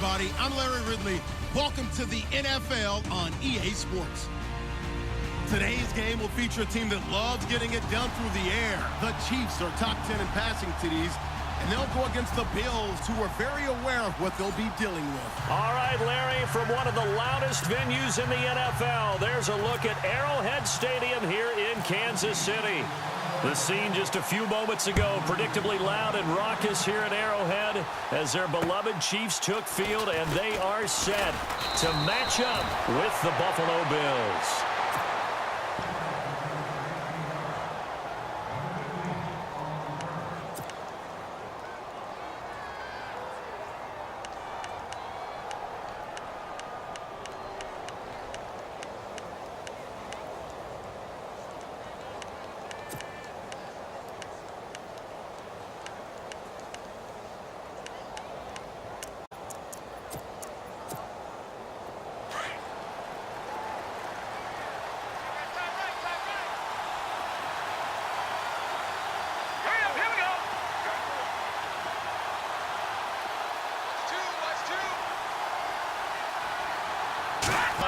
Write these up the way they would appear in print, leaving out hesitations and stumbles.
everybody. I'm Larry Ridley. Welcome to the NFL on EA Sports. Today's game will feature a team that loves getting it done through the air. The Chiefs are top 10 in passing TDs, and they'll go against the Bills, who are very aware of what they'll be dealing with. All right, Larry, from one of the loudest venues in the NFL, there's a look at Arrowhead Stadium here in Kansas City. The scene just a few moments ago, predictably loud and raucous here at Arrowhead as their beloved Chiefs took field, and they are set to match up with the Buffalo Bills.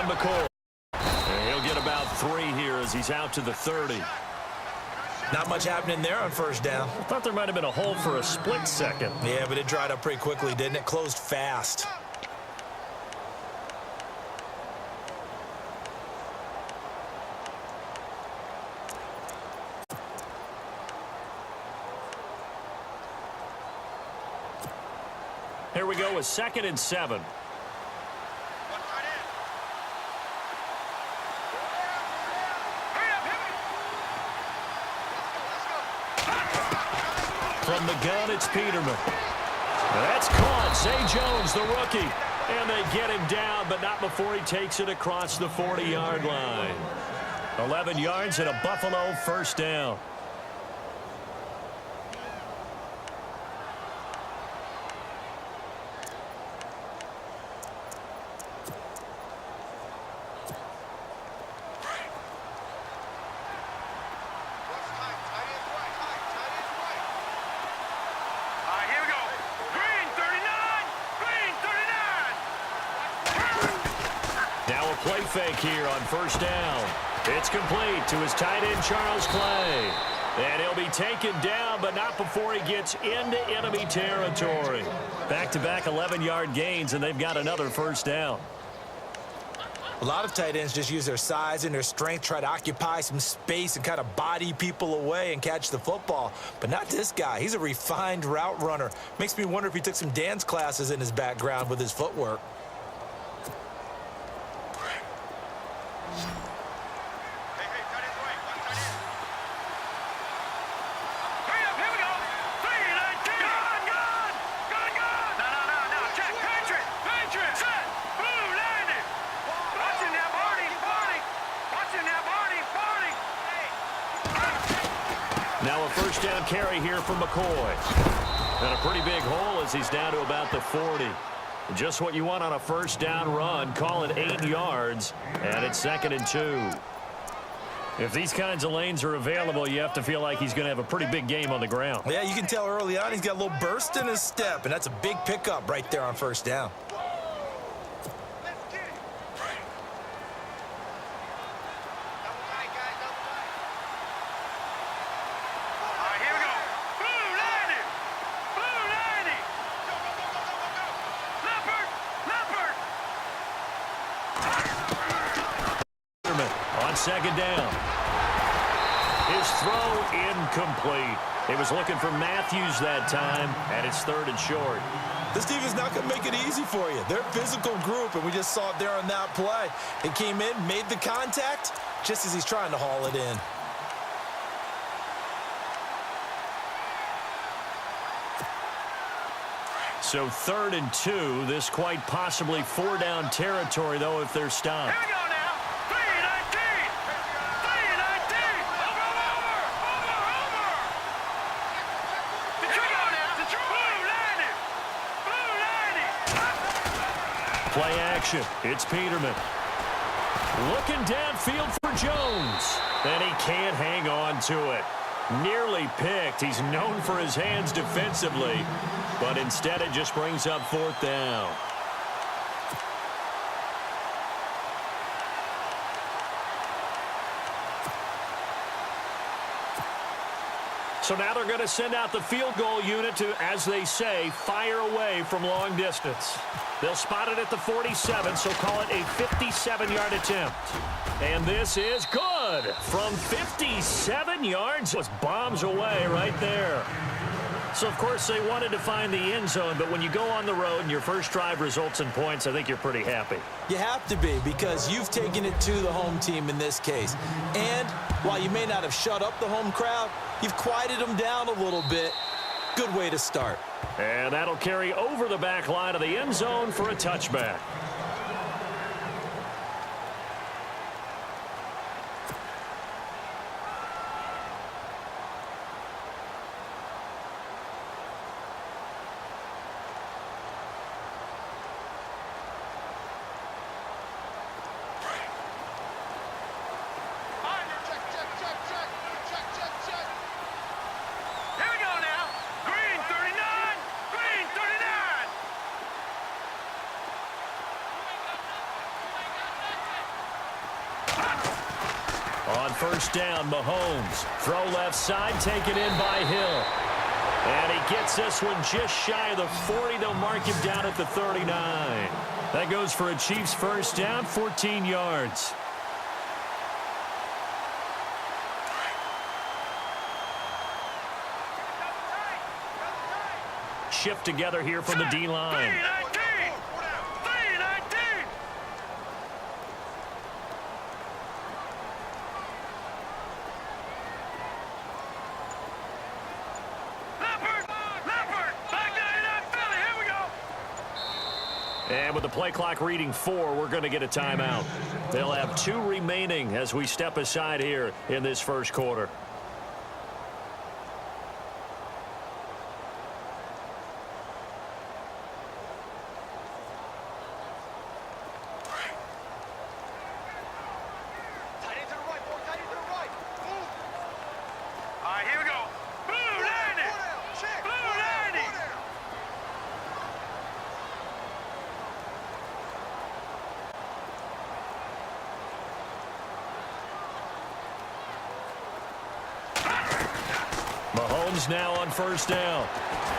McCoy. He'll get about 3 here as he's out to the 30. Not much happening there on first down. I thought there might have been a hole for a split second. Yeah, but it dried up pretty quickly, didn't it? Closed fast. Here we go with 2nd and 7. From the gun, it's Peterman. That's caught. Zay Jones, the rookie. And they get him down, but not before he takes it across the 40-yard line. 11 yards and a Buffalo first down. Play fake here on first down. It's complete to his tight end, Charles Clay. And he'll be taken down, but not before he gets into enemy territory. Back-to-back 11-yard gains, and they've got another first down. A lot of tight ends just use their size and their strength, try to occupy some space and kind of body people away and catch the football. But not this guy. He's a refined route runner. Makes me wonder if he took some dance classes in his background with his footwork. Now a first down carry here for McCoy. And a pretty big hole as he's down to about the 40. Just what you want on a first down run. Call it 8 yards. And it's 2nd and 2. If these kinds of lanes are available, you have to feel like he's going to have a pretty big game on the ground. Yeah, you can tell early on he's got a little burst in his step, and that's a big pickup right there on first down. On 2nd down. His throw incomplete. He was looking for Matthews that time, and it's 3rd and short. This team is not going to make it easy for you. They're a physical group, and we just saw it there on that play. He came in, made the contact, just as he's trying to haul it in. So 3rd and 2. This quite possibly 4-down territory, though, if they're stopped. Here we go now. 3-19. 3-19. Over. Detroit now. Detroit. Blue 90. Play action. It's Peterman. Looking downfield for Jones. And he can't hang on to it. Nearly picked. He's known for his hands defensively, but instead it just brings up 4th down. So now they're going to send out the field goal unit to, as they say, fire away from long distance. They'll spot it at the 47, so call it a 57-yard attempt. And this is good. From 57 yards, was bombs away right there. So, of course, they wanted to find the end zone, but when you go on the road and your first drive results in points, I think you're pretty happy. You have to be, because you've taken it to the home team in this case. And while you may not have shut up the home crowd, you've quieted them down a little bit. Good way to start. And that'll carry over the back line of the end zone for a touchback. On first down, Mahomes. Throw left side, taken in by Hill. And he gets this one just shy of the 40. They'll mark him down at the 39. That goes for a Chiefs first down, 14 yards. Shift together here from the D-line. And with the play clock reading 4, we're going to get a timeout. They'll have 2 remaining as we step aside here in this first quarter. Mahomes now on first down.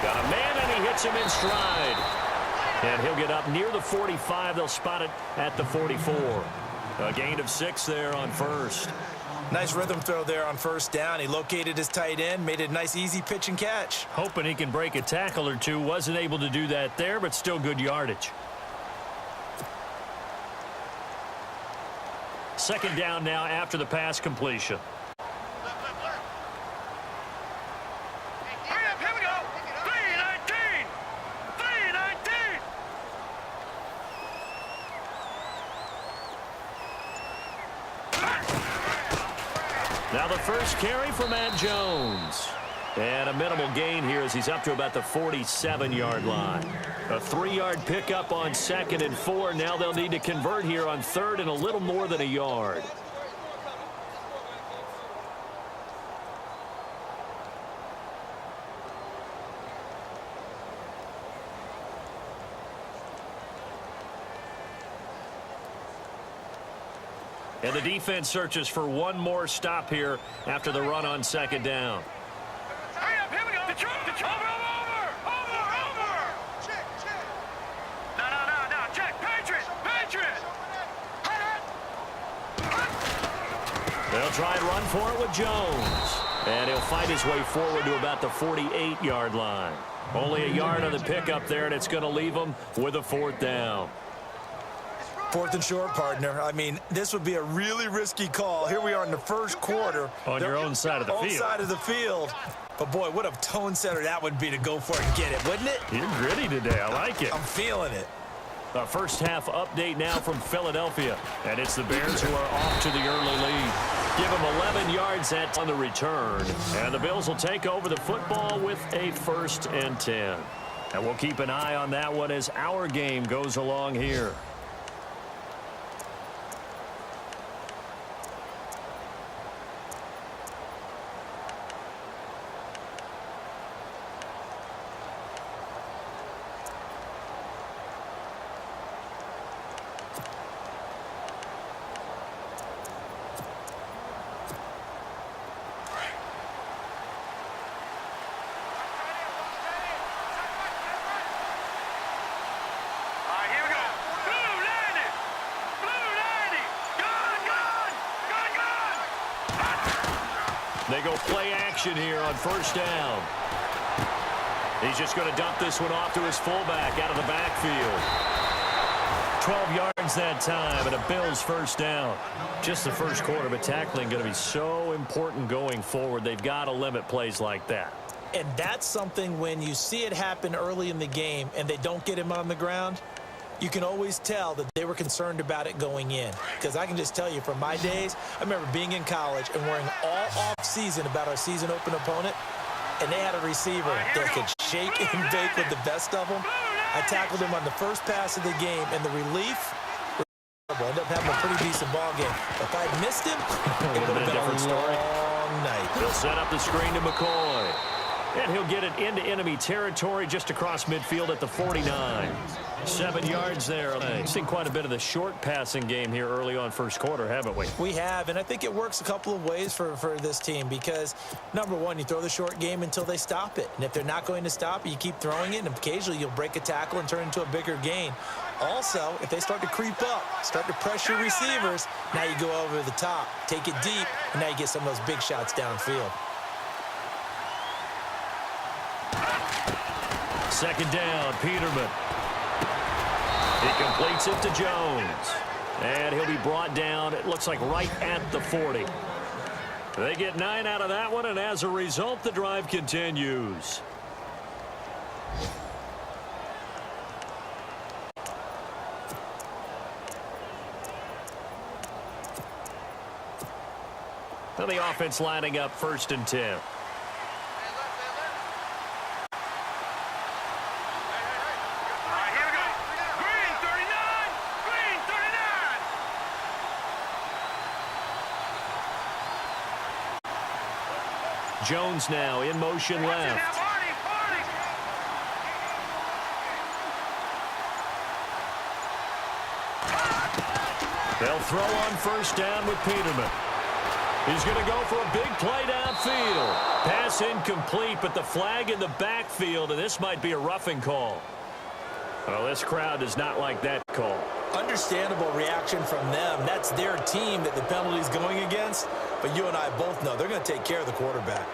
Got a man, and he hits him in stride. And he'll get up near the 45. They'll spot it at the 44. A gain of 6 there on first. Nice rhythm throw there on first down. He located his tight end, made it a nice, easy pitch and catch. Hoping he can break a tackle or two. Wasn't able to do that there, but still good yardage. Second down now after the pass completion. Now the first carry for Matt Jones. And a minimal gain here as he's up to about the 47-yard line. A 3-yard pickup on 2nd and 4. Now they'll need to convert here on 3rd and a little more than a yard. And the defense searches for one more stop here after the run on 2nd down. Hurry up, here we go. The truck. Over. Check. No. Check. Patriot. They'll try and run for it with Jones. And he'll fight his way forward to about the 48-yard line. Only a yard on the pickup there, and it's going to leave them with a 4th down. 4th and short, partner. I mean, this would be a really risky call. Here we are in the first quarter. On your own side of the field. Own side of the field. But, boy, what a tone setter that would be to go for it and get it, wouldn't it? You're gritty today. I like it. I'm feeling it. A first half update now from Philadelphia. And it's the Bears who are off to the early lead. Give them 11 yards on the return. And the Bills will take over the football with a 1st and 10. And we'll keep an eye on that one as our game goes along here. go play action here on first down. He's just going to dump this one off to his fullback out of the backfield. 12 yards that time, and a Bills first down. Just the first quarter, but tackling going to be so important going forward. They've got to limit plays like that. And that's something when you see it happen early in the game and they don't get him on the ground, you can always tell that they were concerned about it going in. Because I can just tell you from my days, I remember being in college and worrying all off-season about our season open opponent, and they had a receiver that could shake and bake with the best of them. I tackled him on the first pass of the game, and the relief was ended up having a pretty decent ball game. If I had missed him, it would have been a long night. They'll set up the screen to McCoy. And he'll get it into enemy territory just across midfield at the 49. 7 yards there. We've seen quite a bit of the short passing game here early on first quarter, haven't we? We have, and I think it works a couple of ways for this team because, number one, you throw the short game until they stop it. And if they're not going to stop it, you keep throwing it, and occasionally you'll break a tackle and turn it into a bigger gain. Also, if they start to creep up, start to pressure receivers, now you go over the top, take it deep, and now you get some of those big shots downfield. Second down, Peterman. He completes it to Jones. And he'll be brought down, it looks like right at the 40. They get 9 out of that one, and as a result, the drive continues. And the offense lining up 1st and 10. Jones now in motion left. They'll throw on first down with Peterman. He's going to go for a big play downfield. Pass incomplete, but the flag in the backfield, and this might be a roughing call. Oh, this crowd does not like that call. Understandable reaction from them. That's their team that the penalty's going against. But you and I both know they're going to take care of the quarterback.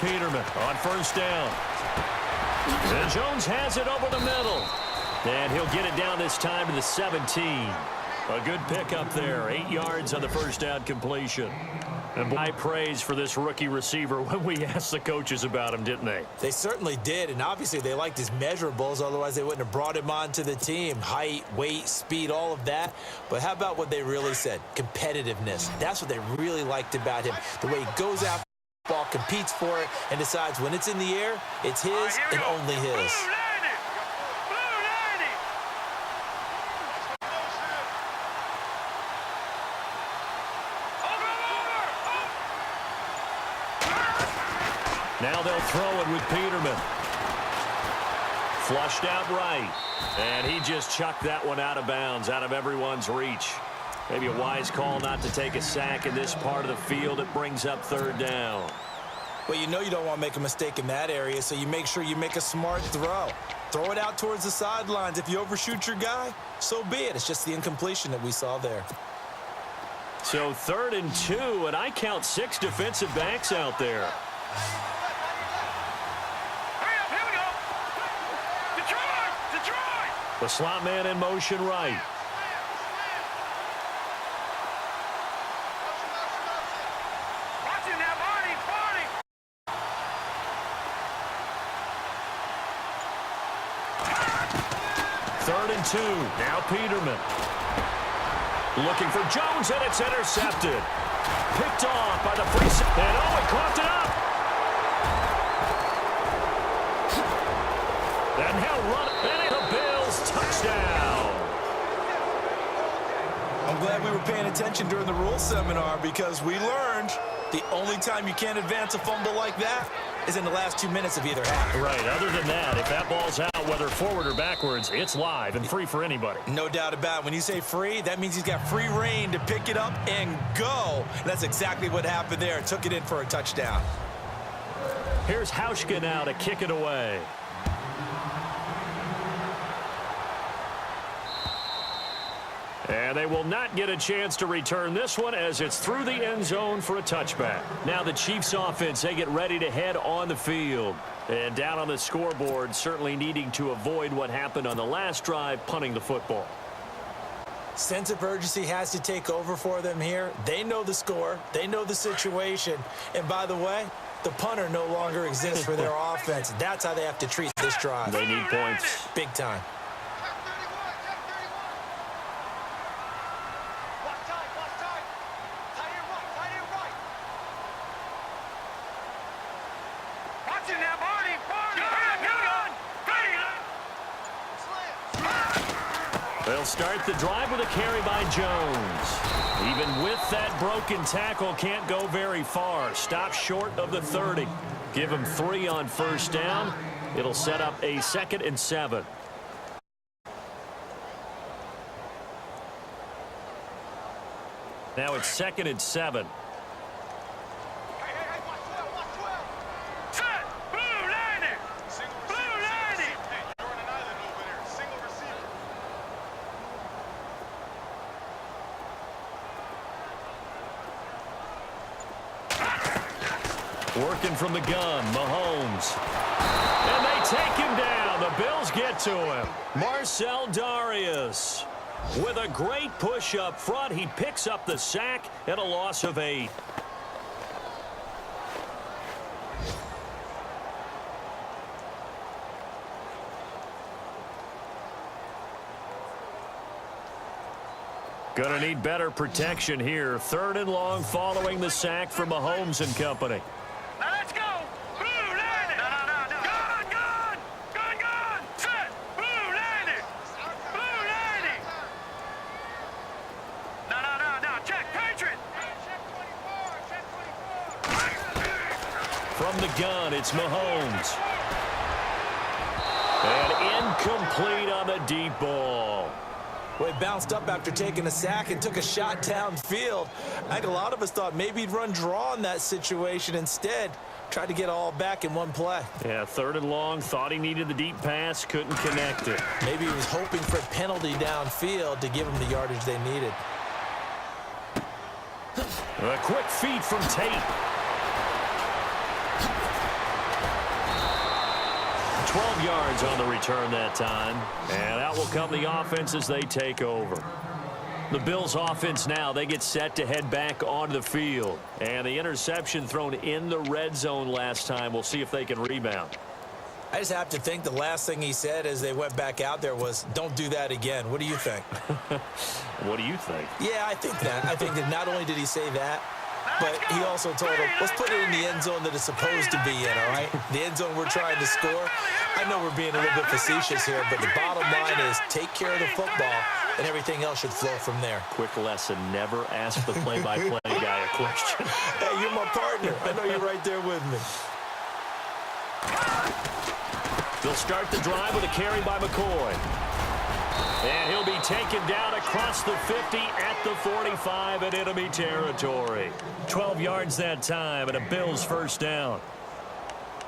Peterman on first down. And Jones has it over the middle. And he'll get it down this time to the 17. A good pickup there. 8 yards on the first down completion. And high praise for this rookie receiver when we asked the coaches about him, didn't they? They certainly did, and obviously they liked his measurables. Otherwise, they wouldn't have brought him onto the team. Height, weight, speed, all of that. But how about what they really said? Competitiveness. That's what they really liked about him. The way he goes after the ball, competes for it, and decides when it's in the air, it's his and only his. Now they'll throw it with Peterman. Flushed out right. And he just chucked that one out of bounds, out of everyone's reach. Maybe a wise call not to take a sack in this part of the field. It brings up third down. Well, you know you don't want to make a mistake in that area, so you make sure you make a smart throw. Throw it out towards the sidelines. If you overshoot your guy, so be it. It's just the incompletion that we saw there. So 3rd and 2, and I count 6 defensive backs out there. The slot man in motion right. Watch him now, Barney. 3rd and 2. Now Peterman. Looking for Jones, and it's intercepted. Picked off by the free safety. And oh, he coughed it up. And he'll run it. And the Bills touchdown. I'm glad we were paying attention during the rule seminar because we learned The only time you can't advance a fumble like that is in the last 2 minutes of either half. Right. Other than that, if that ball's out, whether forward or backwards, it's live and free for anybody. No doubt about it. When you say free, that means he's got free reign to pick it up and go. And that's exactly what happened there. Took it in for a touchdown. Here's Hauschka now to kick it away. And they will not get a chance to return this one as it's through the end zone for a touchback. Now the Chiefs offense, they get ready to head on the field. And down on the scoreboard, certainly needing to avoid what happened on the last drive, punting the football. Sense of urgency has to take over for them here. They know the score. They know the situation. And by the way, the punter no longer exists for their offense. That's how they have to treat this drive. They need points. Big time. They'll start the drive with a carry by Jones. Even with that broken tackle, can't go very far. Stop short of the 30. Give him 3 on first down. It'll set up a 2nd and 7. Now it's 2nd and 7. Working from the gun, Mahomes. And they take him down. The Bills get to him. Marcel Darius with a great push up front. He picks up the sack and a loss of 8. Gonna need better protection here. 3rd and long following the sack from Mahomes and company. Now let's go. Blue landing. No. Gun. Gun. Set. Blue landing. Blue landing. No. Check. Patriot. Check 24. From the gun, it's Mahomes. And incomplete on the deep ball. Well, he bounced up after taking a sack and took a shot downfield. I think a lot of us thought maybe he'd run draw in that situation. Instead, tried to get all back in one play. Yeah, 3rd and long. Thought he needed the deep pass. Couldn't connect it. Maybe he was hoping for a penalty downfield to give him the yardage they needed. A quick feed from Tate. 12 yards on the return that time. And out will come the offense as they take over. The Bills offense now, they get set to head back onto the field. And the interception thrown in the red zone last time. We'll see if they can rebound. I just have to think the last thing he said as they went back out there was, don't do that again. What do you think? What do you think? Yeah, I think that. I think that not only did he say that, but he also told him, let's put it in the end zone that it's supposed to be in, all right? The end zone we're trying to score. I know we're being a little bit facetious here, but the bottom line is take care of the football, and everything else should flow from there. Quick lesson, never ask the play-by-play guy a question. Hey, you're my partner. I know you're right there with me. They'll start the drive with a carry by McCoy. And he'll be taken down across the 50 at the 45 in enemy territory. 12 yards that time and a Bills first down.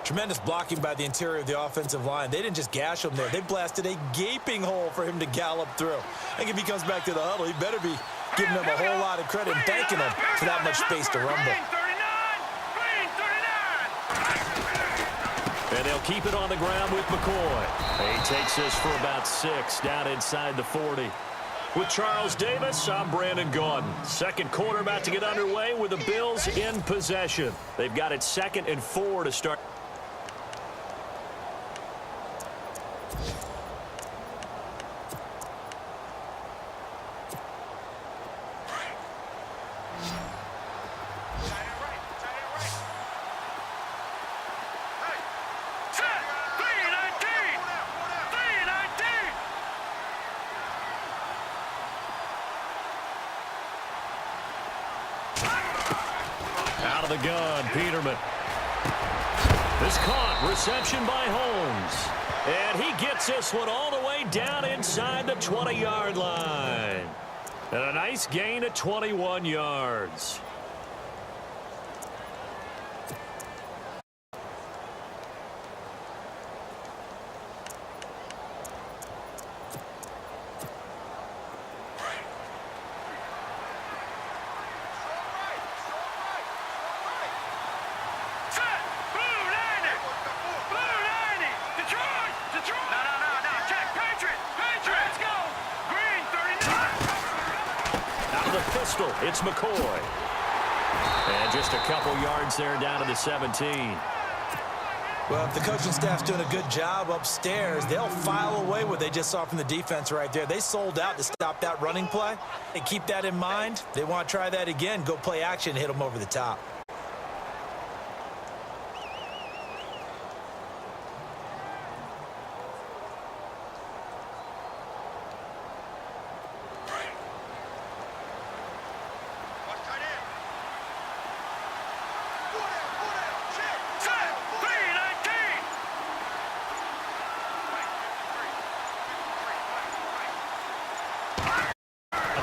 Tremendous blocking by the interior of the offensive line. They didn't just gash him there. They blasted a gaping hole for him to gallop through. I think if he comes back to the huddle, he better be giving them a whole lot of credit and thanking them for that much space to rumble. And they'll keep it on the ground with McCoy. He takes this for about 6 down inside the 40. With Charles Davis, I'm Brandon Gaudin. Second quarter about to get underway with the Bills in possession. They've got it 2nd and 4 to start. of the gun. Peterman. This caught. Reception by Holmes. And he gets this one all the way down inside the 20-yard line. And a nice gain of 21 yards. It's McCoy. And just a couple yards there down to the 17. Well, if the coaching staff's doing a good job upstairs, they'll file away what they just saw from the defense right there. They sold out to stop that running play. And keep that in mind. They want to try that again. Go play action and hit them over the top.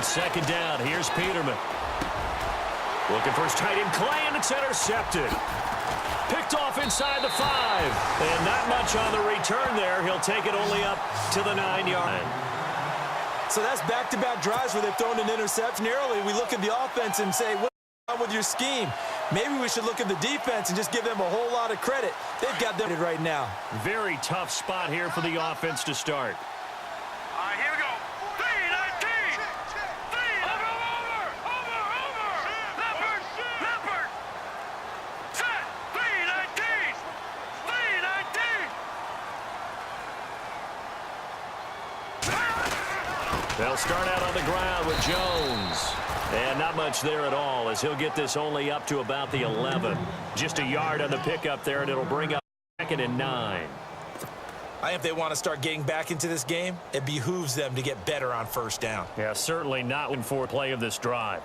Second down, here's Peterman. Looking for his tight end, Clay, and it's intercepted. Picked off inside the 5. And not much on the return there. He'll take it only up to the 9-yard line. So that's back-to-back drives where they've thrown an interception early. We look at the offense and say, what's wrong with your scheme? Maybe we should look at the defense and just give them a whole lot of credit. They've got them right now. Very tough spot here for the offense to start. All right, here we go. 3-19. Leopard. Set. 3-19. They'll start out on the ground with Jones. And not much there at all as he'll get this only up to about the 11. Just a yard on the pickup there, and it'll bring up 2nd and 9. I think if they want to start getting back into this game, it behooves them to get better on first down. Yeah, certainly not in foreplay of this drive.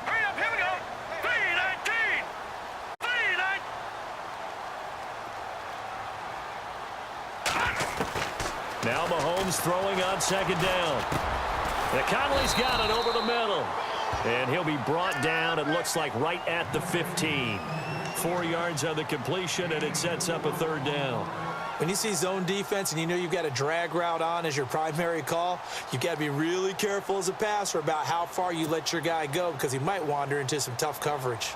Hurry up, here we go. 3-19. Now Mahomes throwing on 2nd down. And Conley's got it over the middle. And he'll be brought down, it looks like, right at the 15. 4 yards on the completion, and it sets up a 3rd down. When you see zone defense and you know you've got a drag route on as your primary call, you've got to be really careful as a passer about how far you let your guy go because he might wander into some tough coverage.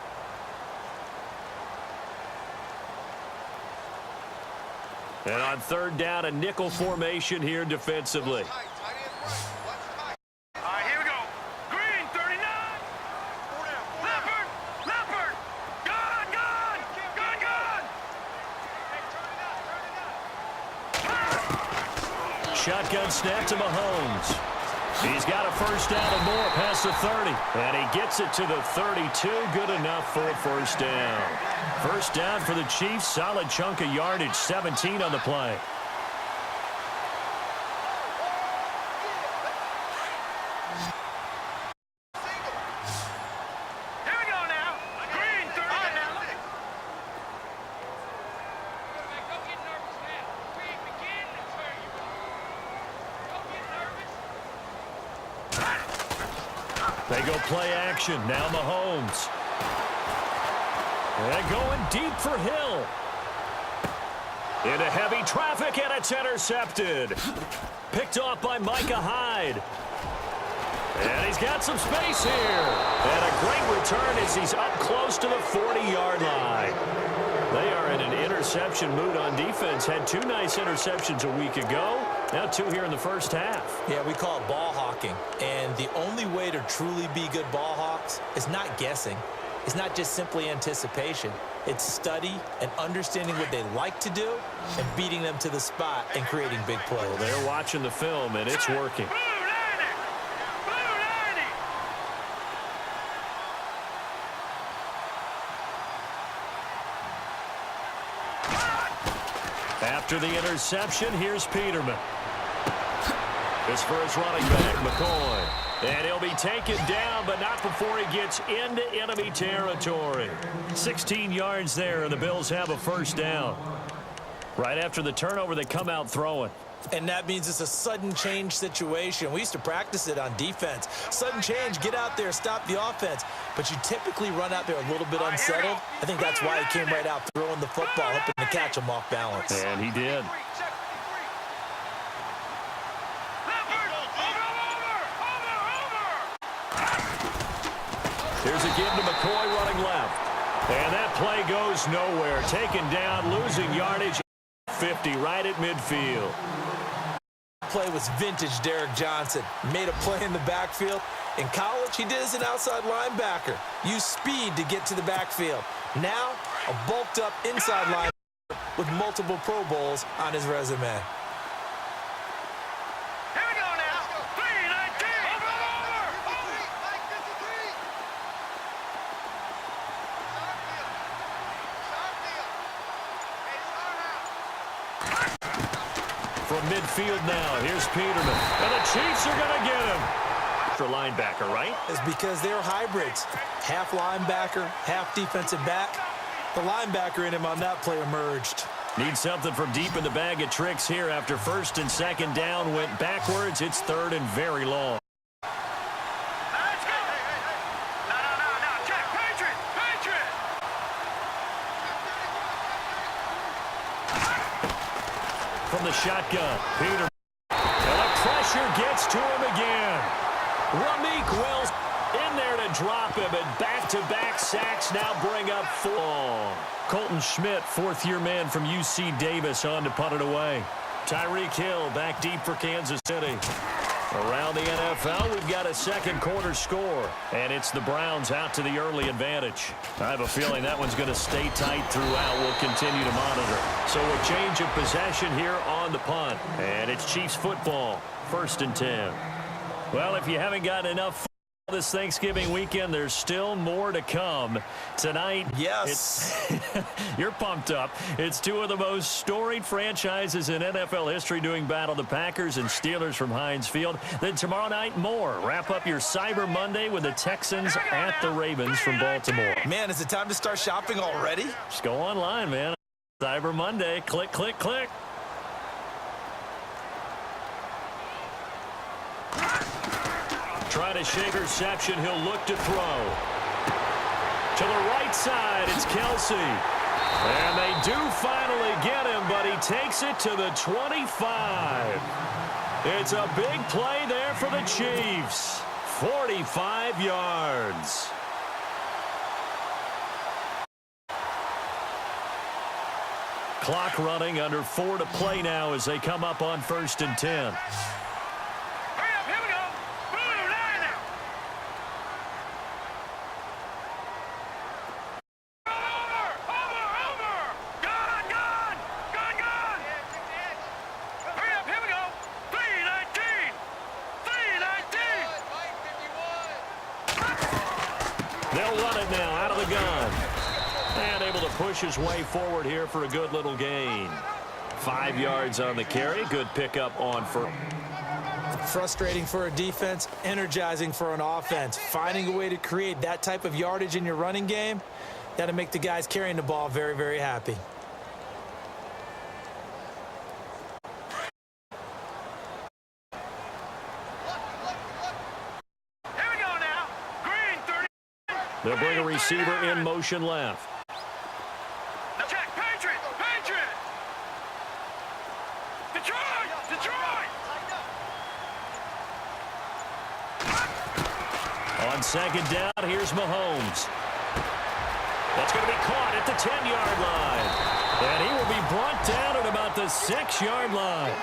And on 3rd down, a nickel formation here defensively. All right, here we go. Green, 39. Leopard. Gun. Shotgun snap to Mahomes. He's got a 1st down and more past the 30. And he gets it to the 32. Good enough for a 1st down. 1st down for the Chiefs. Solid chunk of yardage. 17 on the play. Here we go now. Green, 39. Don't get nervous now. We ain't beginning to tear you up. Don't get nervous. They go play action. Now Mahomes. And going deep for Hill. Into heavy traffic, and it's intercepted. Picked off by Micah Hyde. And he's got some space here. And a great return as he's up close to the 40-yard line. They are in an interception mood on defense. Had 2 nice interceptions a week ago. Now 2 here in the first half. Yeah, we call it ball hawking. And the only way to truly be good ball hawks is not guessing. It's not just simply anticipation. It's study and understanding what they like to do and beating them to the spot and creating big plays. Well, they're watching the film, and it's working. After the interception, here's Peterman. This for his running back, McCoy. And he'll be taken down, but not before he gets into enemy territory. 16 yards there, and the Bills have a first down. Right after the turnover, they come out throwing. And that means it's a sudden change situation. We used to practice it on defense. Sudden change, get out there, stop the offense. But you typically run out there a little bit unsettled. I think that's why he came right out throwing the football, hoping to catch him off balance. And he did. Here's a give to McCoy running left. And that play goes nowhere. Taken down, losing yardage. 50 right at midfield. Play was vintage Derek Johnson. Made a play in the backfield. In college, he did as an outside linebacker. Used speed to get to the backfield. Now, a bulked up inside linebacker with multiple Pro Bowls on his resume. From midfield now, here's Peterman. And the Chiefs are going to get him. For linebacker, right? It's because they're hybrids. Half linebacker, half defensive back. The linebacker in him on that play emerged. Need something from deep in the bag of tricks here after first and second down. Went backwards. It's third and very long. From the shotgun, Peter. And the pressure gets to him again. Rameek Wells in there to drop him, and back-to-back sacks now bring up 4. Colton Schmidt, fourth-year man from UC Davis, on to punt it away. Tyreek Hill back deep for Kansas City. Around the NFL, we've got a second quarter score, and it's the Browns out to the early advantage. I have a feeling that one's going to stay tight throughout. We'll continue to monitor. So a change of possession here on the punt, and it's Chiefs football, 1st and 10. Well, if you haven't got enough this Thanksgiving weekend, there's still more to come. Tonight, yes, you're pumped up. It's two of the most storied franchises in NFL history doing battle, the Packers and Steelers from Heinz Field. Then tomorrow night, more. Wrap up your Cyber Monday with the Texans at the Ravens from Baltimore. Man, is it time to start shopping already? Just go online, man. Cyber Monday. Click, click, click. Trying to shake reception. He'll look to throw. To the right side, it's Kelsey. And they do finally get him, but he takes it to the 25. It's a big play there for the Chiefs. 45 yards. Clock running, under 4 to play now as they come up on 1st and 10. They'll run it now out of the gun. And able to push his way forward here for a good little gain. 5 yards on the carry. Good pickup on first. Frustrating for a defense, energizing for an offense. Finding a way to create that type of yardage in your running game, that'll make the guys carrying the ball very, very happy. They'll bring a receiver in motion left. Check, Patriot! Patriot! Detroit! Detroit! On second down, here's Mahomes. That's going to be caught at the 10-yard line. And he will be brought down at about the 6-yard line.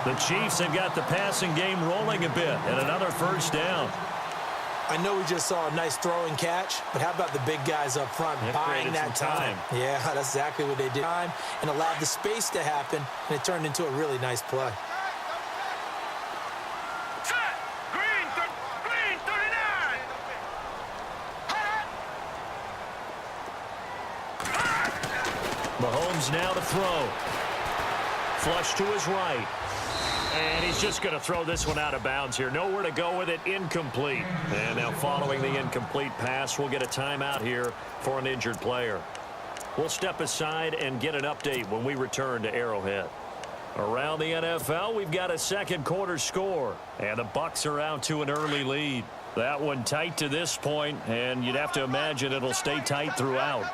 The Chiefs have got the passing game rolling a bit, and another first down. I know we just saw a nice throwing catch, but how about the big guys up front buying that time? Yeah, that's exactly what they did. Time and allowed the space to happen, and it turned into a really nice play. Set! Green 39! Mahomes now to throw. flush to his right. And he's just going to throw this one out of bounds here. Nowhere to go with it. Incomplete. And now following the incomplete pass, we'll get a timeout here for an injured player. We'll step aside and get an update when we return to Arrowhead. Around the NFL, we've got a second quarter score. And the Bucs are out to an early lead. That one tight to this point, and you'd have to imagine it'll stay tight throughout.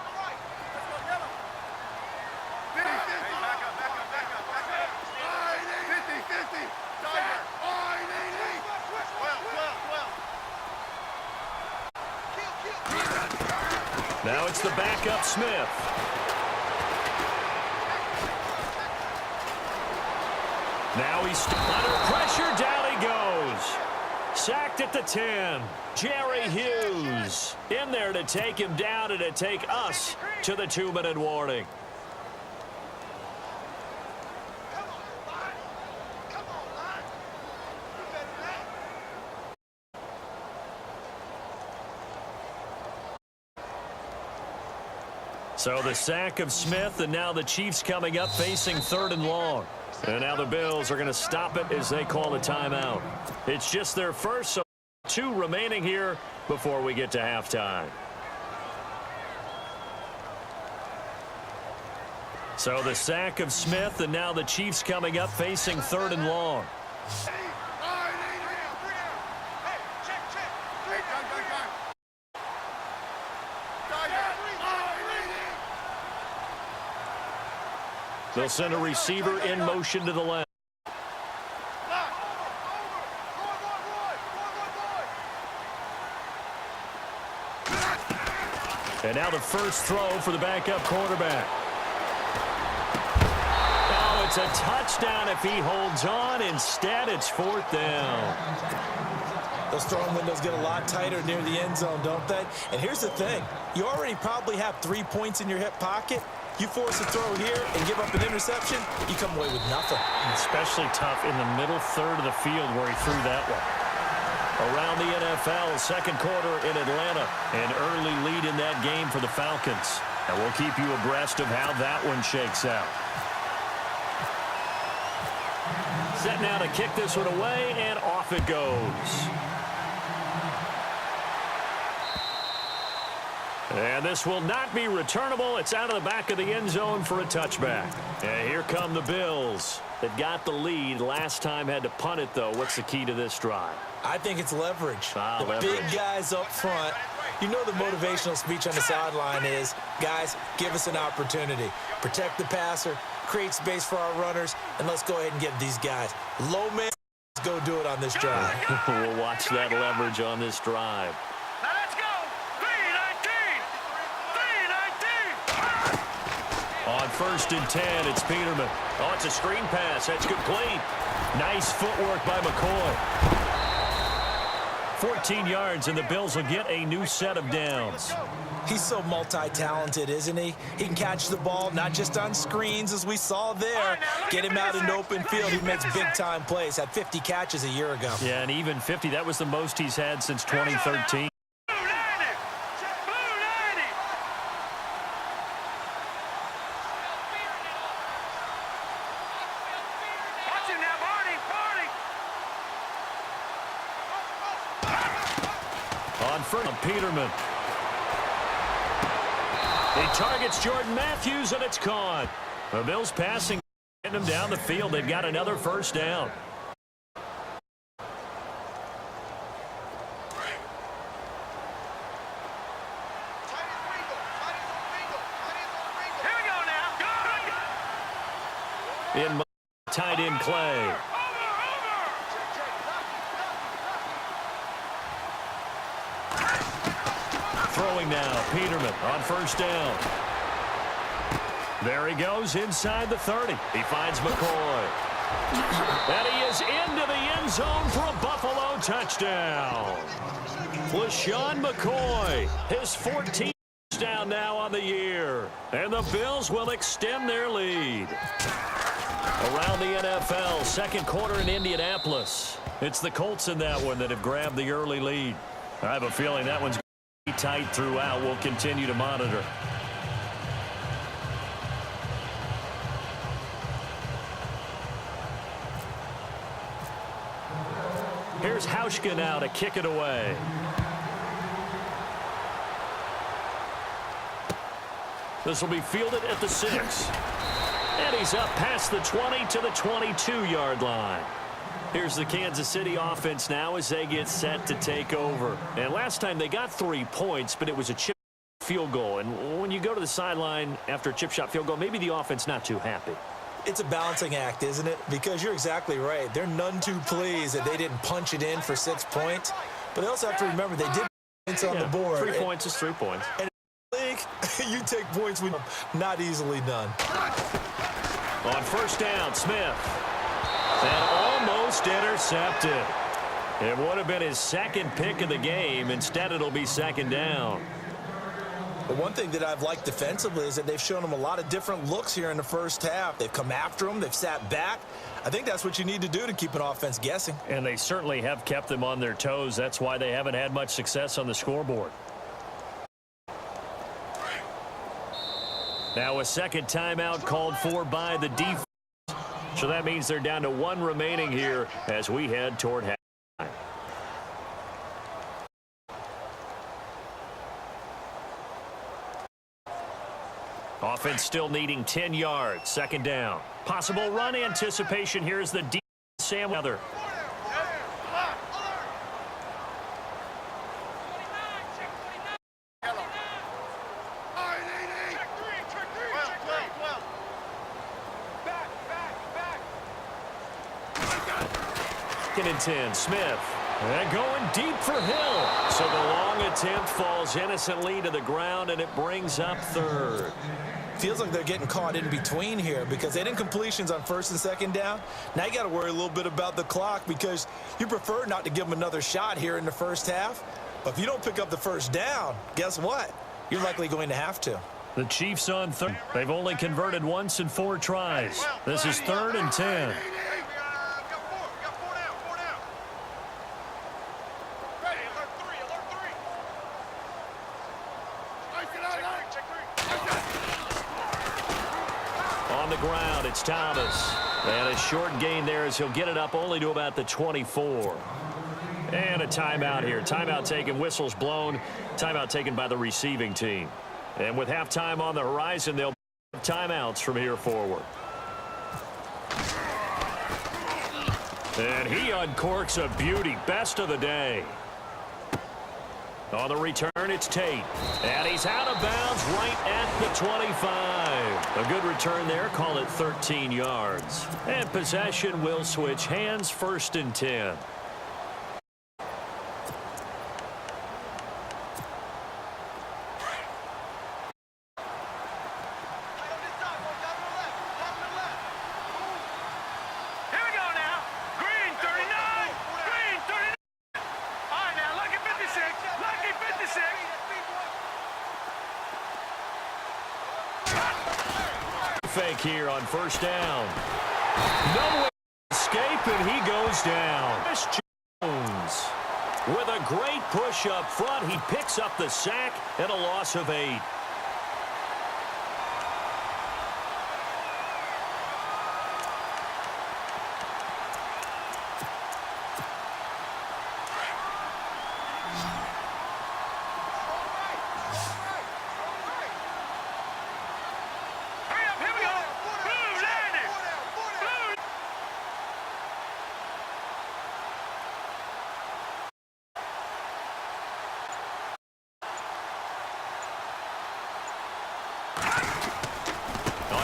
Now it's the backup Smith. Now he's under pressure. Down he goes. Sacked at the 10. Jerry Hughes in there to take him down and to take us to the 2-minute warning. So the sack of Smith, and now the Chiefs coming up facing 3rd and long. And now the Bills are going to stop it as they call the timeout. It's just their first, so 2 remaining here before we get to halftime. So the sack of Smith, and now the Chiefs coming up facing 3rd and long. They'll send a receiver in motion to the left. And now the first throw for the backup quarterback. Oh, it's a touchdown if he holds on. Instead, it's 4th down. Those throwing windows get a lot tighter near the end zone, don't they? And here's the thing. You already probably have 3 points in your hip pocket. You force a throw here and give up an interception, you come away with nothing. Especially tough in the middle third of the field where he threw that one. Around the NFL, second quarter in Atlanta. An early lead in that game for the Falcons. And we'll keep you abreast of how that one shakes out. Set now to kick this one away, and off it goes. And this will not be returnable. It's out of the back of the end zone for a touchback. And here come the Bills. That got the lead. Last time had to punt it, though. What's the key to this drive? I think it's leverage. Leverage. Big guys up front. You know the motivational speech on the sideline is, guys, give us an opportunity. Protect the passer, create space for our runners, and let's go ahead and give these guys low man. Let's go do it on this drive. We'll watch that leverage on this drive. Now let's go. 3-19. On 1st and 10, it's Peterman. Oh, it's a screen pass. That's complete. Nice footwork by McCoy. 14 yards, and the Bills will get a new set of downs. He's so multi-talented, isn't he? He can catch the ball, not just on screens, as we saw there. Get him out into open field. He makes big-time plays. Had 50 catches a year ago. Yeah, and even 50, that was the most he's had since 2013. On Peterman. He targets Jordan Matthews, and it's caught. The Bills passing, getting him down the field. They've got another first down. Here we go now. In tight end play. Throwing now, Peterman on first down. There he goes inside the 30. He finds McCoy. And he is into the end zone for a Buffalo touchdown. LaShawn McCoy, his 14th touchdown now on the year. And the Bills will extend their lead. Around the NFL, second quarter in Indianapolis. It's the Colts in that one that have grabbed the early lead. I have a feeling that one's going to be tight throughout. We'll continue to monitor. Here's Hauschka now to kick it away. This will be fielded at the 6. And he's up past the 20 to the 22-yard line. Here's the Kansas City offense now as they get set to take over. And last time they got 3 points, but it was a chip field goal. And when you go to the sideline after a chip shot field goal, maybe the offense not too happy. It's a balancing act, isn't it? Because you're exactly right. They're none too pleased that they didn't punch it in for 6 points. But they also have to remember they did points on the board. 3 points is 3 points. And in the league, you take points when not easily done. On first down, Smith. And almost intercepted. It would have been his second pick of the game. Instead, it'll be second down. But one thing that I've liked defensively is that they've shown them a lot of different looks here in the first half. They've come after them. They've sat back. I think that's what you need to do to keep an offense guessing. And they certainly have kept them on their toes. That's why they haven't had much success on the scoreboard. Now a second timeout called for by the defense. So that means they're down to 1 remaining here as we head toward halftime. Offense still needing 10 yards. Second down. Possible run anticipation. Here's the deep Sam Weather. Second and 10. Smith. And going deep for Hill. So the long attempt falls innocently to the ground, and it brings up third. Feels like they're getting caught in between here because they didn't completions on first and second down. Now you got to worry a little bit about the clock because you prefer not to give them another shot here in the first half. But if you don't pick up the first down, guess what? You're likely going to have to. The Chiefs on third. They've only converted once in 4 tries. This is 3rd and 10. On the ground, it's Thomas. And a short gain there as he'll get it up only to about the 24. And a timeout here. Timeout taken, whistles blown. Timeout taken by the receiving team. And with halftime on the horizon, they'll have timeouts from here forward. And he uncorks a beauty. Best of the day. On the return, it's Tate. And he's out of bounds right at the 25. A good return there. Call it 13 yards. And possession will switch hands. 1st and 10. Fake here on first down. No way to escape, and he goes down. Chris Jones with a great push up front. He picks up the sack and a loss of 8.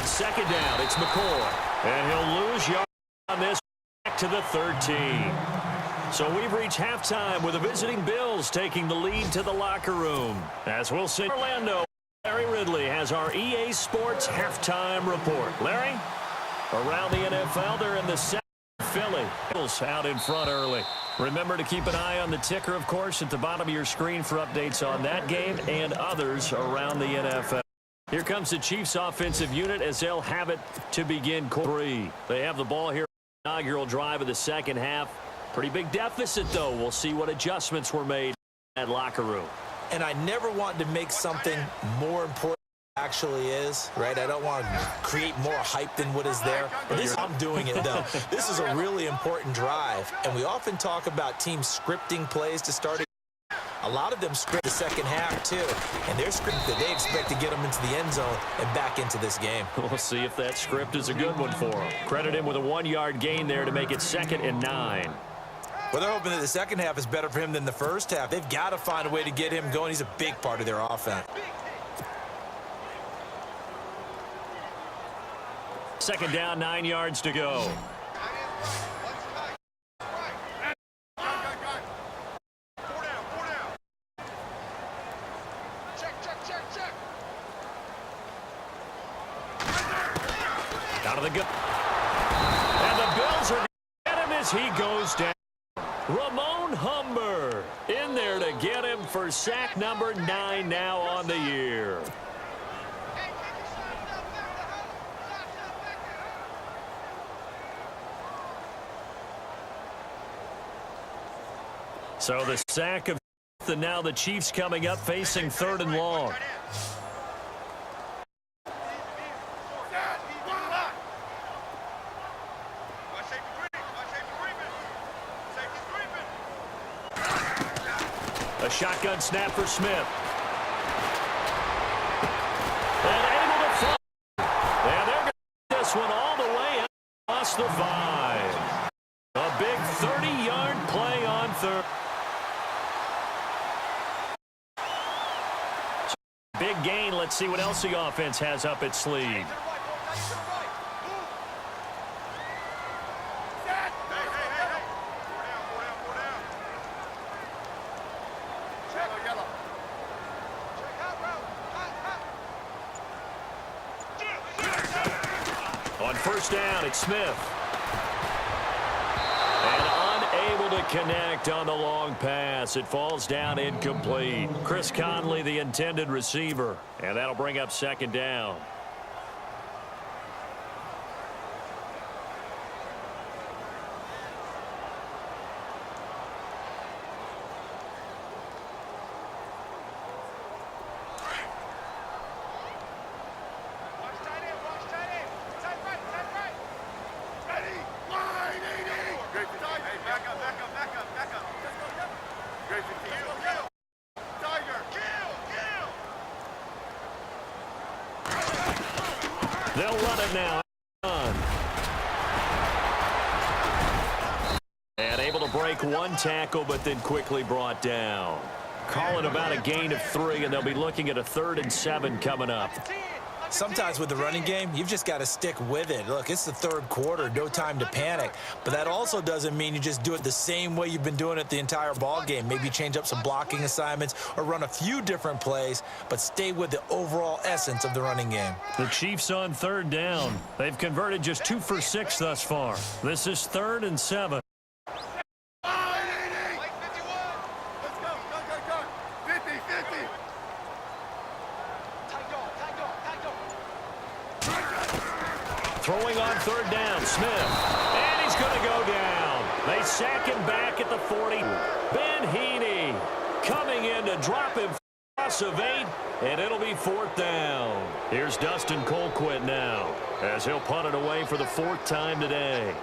Second down, it's McCoy. And he'll lose yards on this back to the 13. So we've reached halftime with the visiting Bills taking the lead to the locker room. As we'll see Orlando, Larry Ridley has our EA Sports halftime report. Larry, around the NFL, they're in the second. Philly Bills out in front early. Remember to keep an eye on the ticker, of course, at the bottom of your screen for updates on that game and others around the NFL. Here comes the Chiefs offensive unit as they'll have it to begin quarter 3. They have the ball here on the inaugural drive of the second half. Pretty big deficit, though. We'll see what adjustments were made in that locker room. And I never want to make something more important actually is, right? I don't want to create more hype than what is there, but this is how I'm doing it, though. This is a really important drive, and we often talk about teams scripting plays to start. A lot of them script the second half, too, and they're scripting that they expect to get them into the end zone and back into this game. We'll see if that script is a good one for him. Credit him with a 1-yard gain there to make it 2nd and 9. Well, they're hoping that the second half is better for him than the first half. They've got to find a way to get him going. He's a big part of their offense. 2nd down, 9 yards to go. Out of the gun. And the Bills are going to get him as he goes down. Ramon Humber in there to get him for sack number 9 now on the year. So the sack of, and now the Chiefs coming up facing 3rd and long. A shotgun snap for Smith. And able to fly. And they're going to get this one all the way across the 5. A big 30-yard play on 3rd. Big gain. Let's see what else the offense has up its sleeve. On 1st down, it's Smith. And unable to connect on the long pass. It falls down incomplete. Chris Conley, the intended receiver. And that'll bring up 2nd down. They'll run it now. And able to break 1 tackle, but then quickly brought down. Call it about a gain of 3, and they'll be looking at a 3rd and 7 coming up. Sometimes with the running game, you've just got to stick with it. Look, it's the 3rd quarter, no time to panic. But that also doesn't mean you just do it the same way you've been doing it the entire ball game. Maybe change up some blocking assignments or run a few different plays, but stay with the overall essence of the running game. The Chiefs on 3rd down. They've converted just 2 for 6 thus far. This is 3rd and 7. Throwing on 3rd down, Smith. And he's going to go down. They sack him back at the 40. Ben Heaney coming in to drop him across of 8, and it'll be 4th down. Here's Dustin Colquitt now, as he'll punt it away for the 4th time today.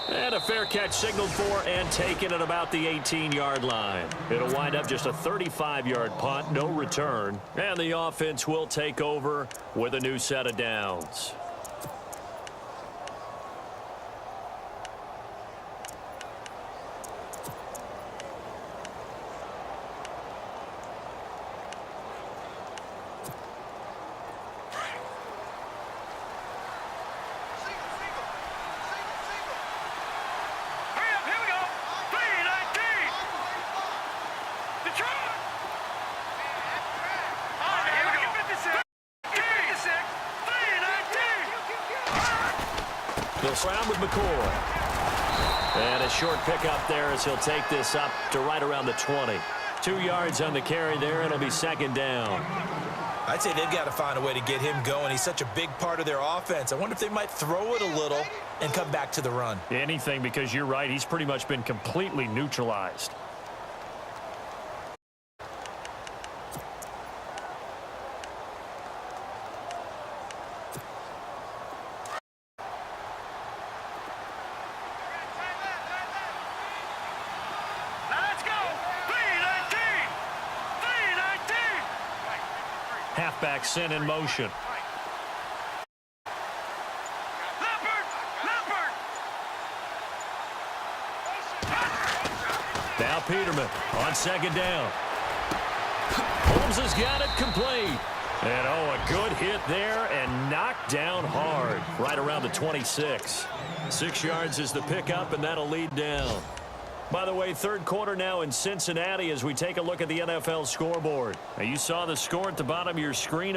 And a fair catch signaled for and taken at about the 18-yard line. It'll wind up just a 35-yard punt, no return. And the offense will take over with a new set of downs. They'll surround with McCoy. And a short pickup there as he'll take this up to right around the 20. 2 yards on the carry there. It'll be 2nd down. I'd say they've got to find a way to get him going. He's such a big part of their offense. I wonder if they might throw it a little and come back to the run. Anything, because you're right. He's pretty much been completely neutralized. Halfback sent in motion. Now Peterman on second down. Holmes has got it complete. And a good hit there and knocked down hard right around the 26. 6 yards is the pickup, and that'll lead down. By the way, third quarter now in Cincinnati as we take a look at the NFL scoreboard. Now, you saw the score at the bottom of your screen.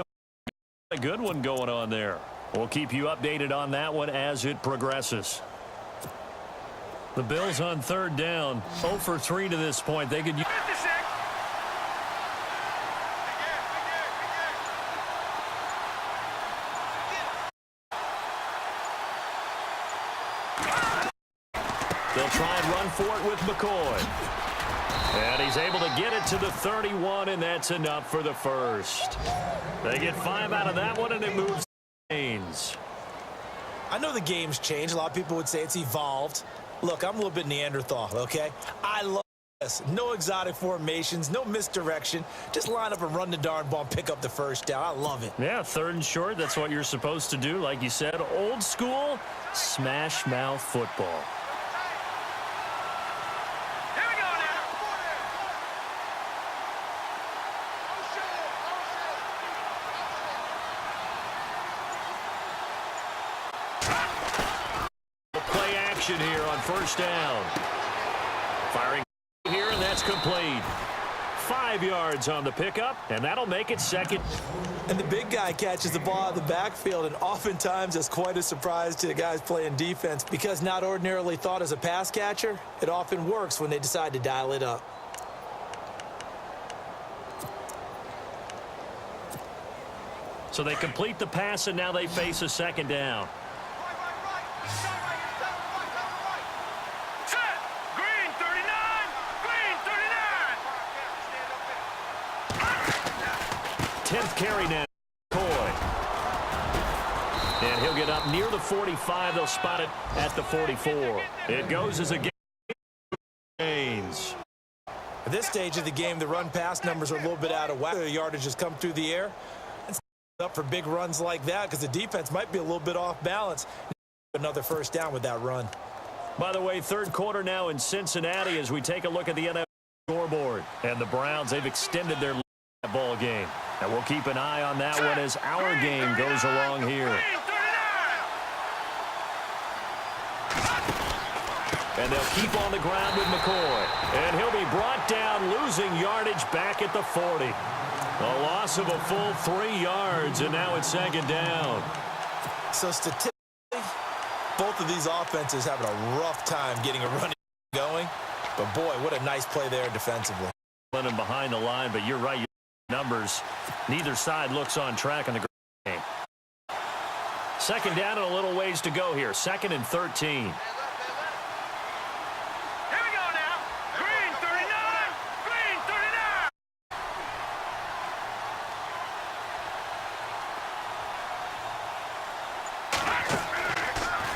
A good one going on there. We'll keep you updated on that one as it progresses. The Bills on third down, 0 for 3 to this point. They could use... They'll try and run for it with McCoy. And he's able to get it to the 31, and that's enough for the first. They get 5 out of that one, and it moves chains. I know the game's changed. A lot of people would say it's evolved. Look, I'm a little bit Neanderthal, okay? I love this. No exotic formations, no misdirection. Just line up and run the darn ball and pick up the first down. I love it. Yeah, third and short, that's what you're supposed to do. Like you said, old school, smash mouth football. Here on first down. Firing here, and that's complete. 5 yards on the pickup, and that'll make it second. And the big guy catches the ball out of the backfield, and oftentimes it's quite a surprise to the guys playing defense because not ordinarily thought as a pass catcher, it often works when they decide to dial it up. So they complete the pass, and now they face a second down. Carry now, McCoy. And he'll get up near the 45. They'll spot it at the 44. It goes as a gains. At this stage of the game, the run-pass numbers are a little bit out of whack. The yardage has come through the air. It's up for big runs like that because the defense might be a little bit off balance. Another first down with that run. By the way, third quarter now in Cincinnati as we take a look at the NFL scoreboard. And the Browns, they've extended their ball game. And we'll keep an eye on that one as our game goes along here. And they'll keep on the ground with McCoy. And he'll be brought down, losing yardage back at the 40. A loss of a full 3 yards, and now it's second down. So statistically, both of these offenses having a rough time getting a run going. But, boy, what a nice play there defensively. And behind the line, but you're right. Numbers, neither side looks on track in the game. Second down and a little ways to go here. 2nd and 13. Here we go now. Green 39. Green 39.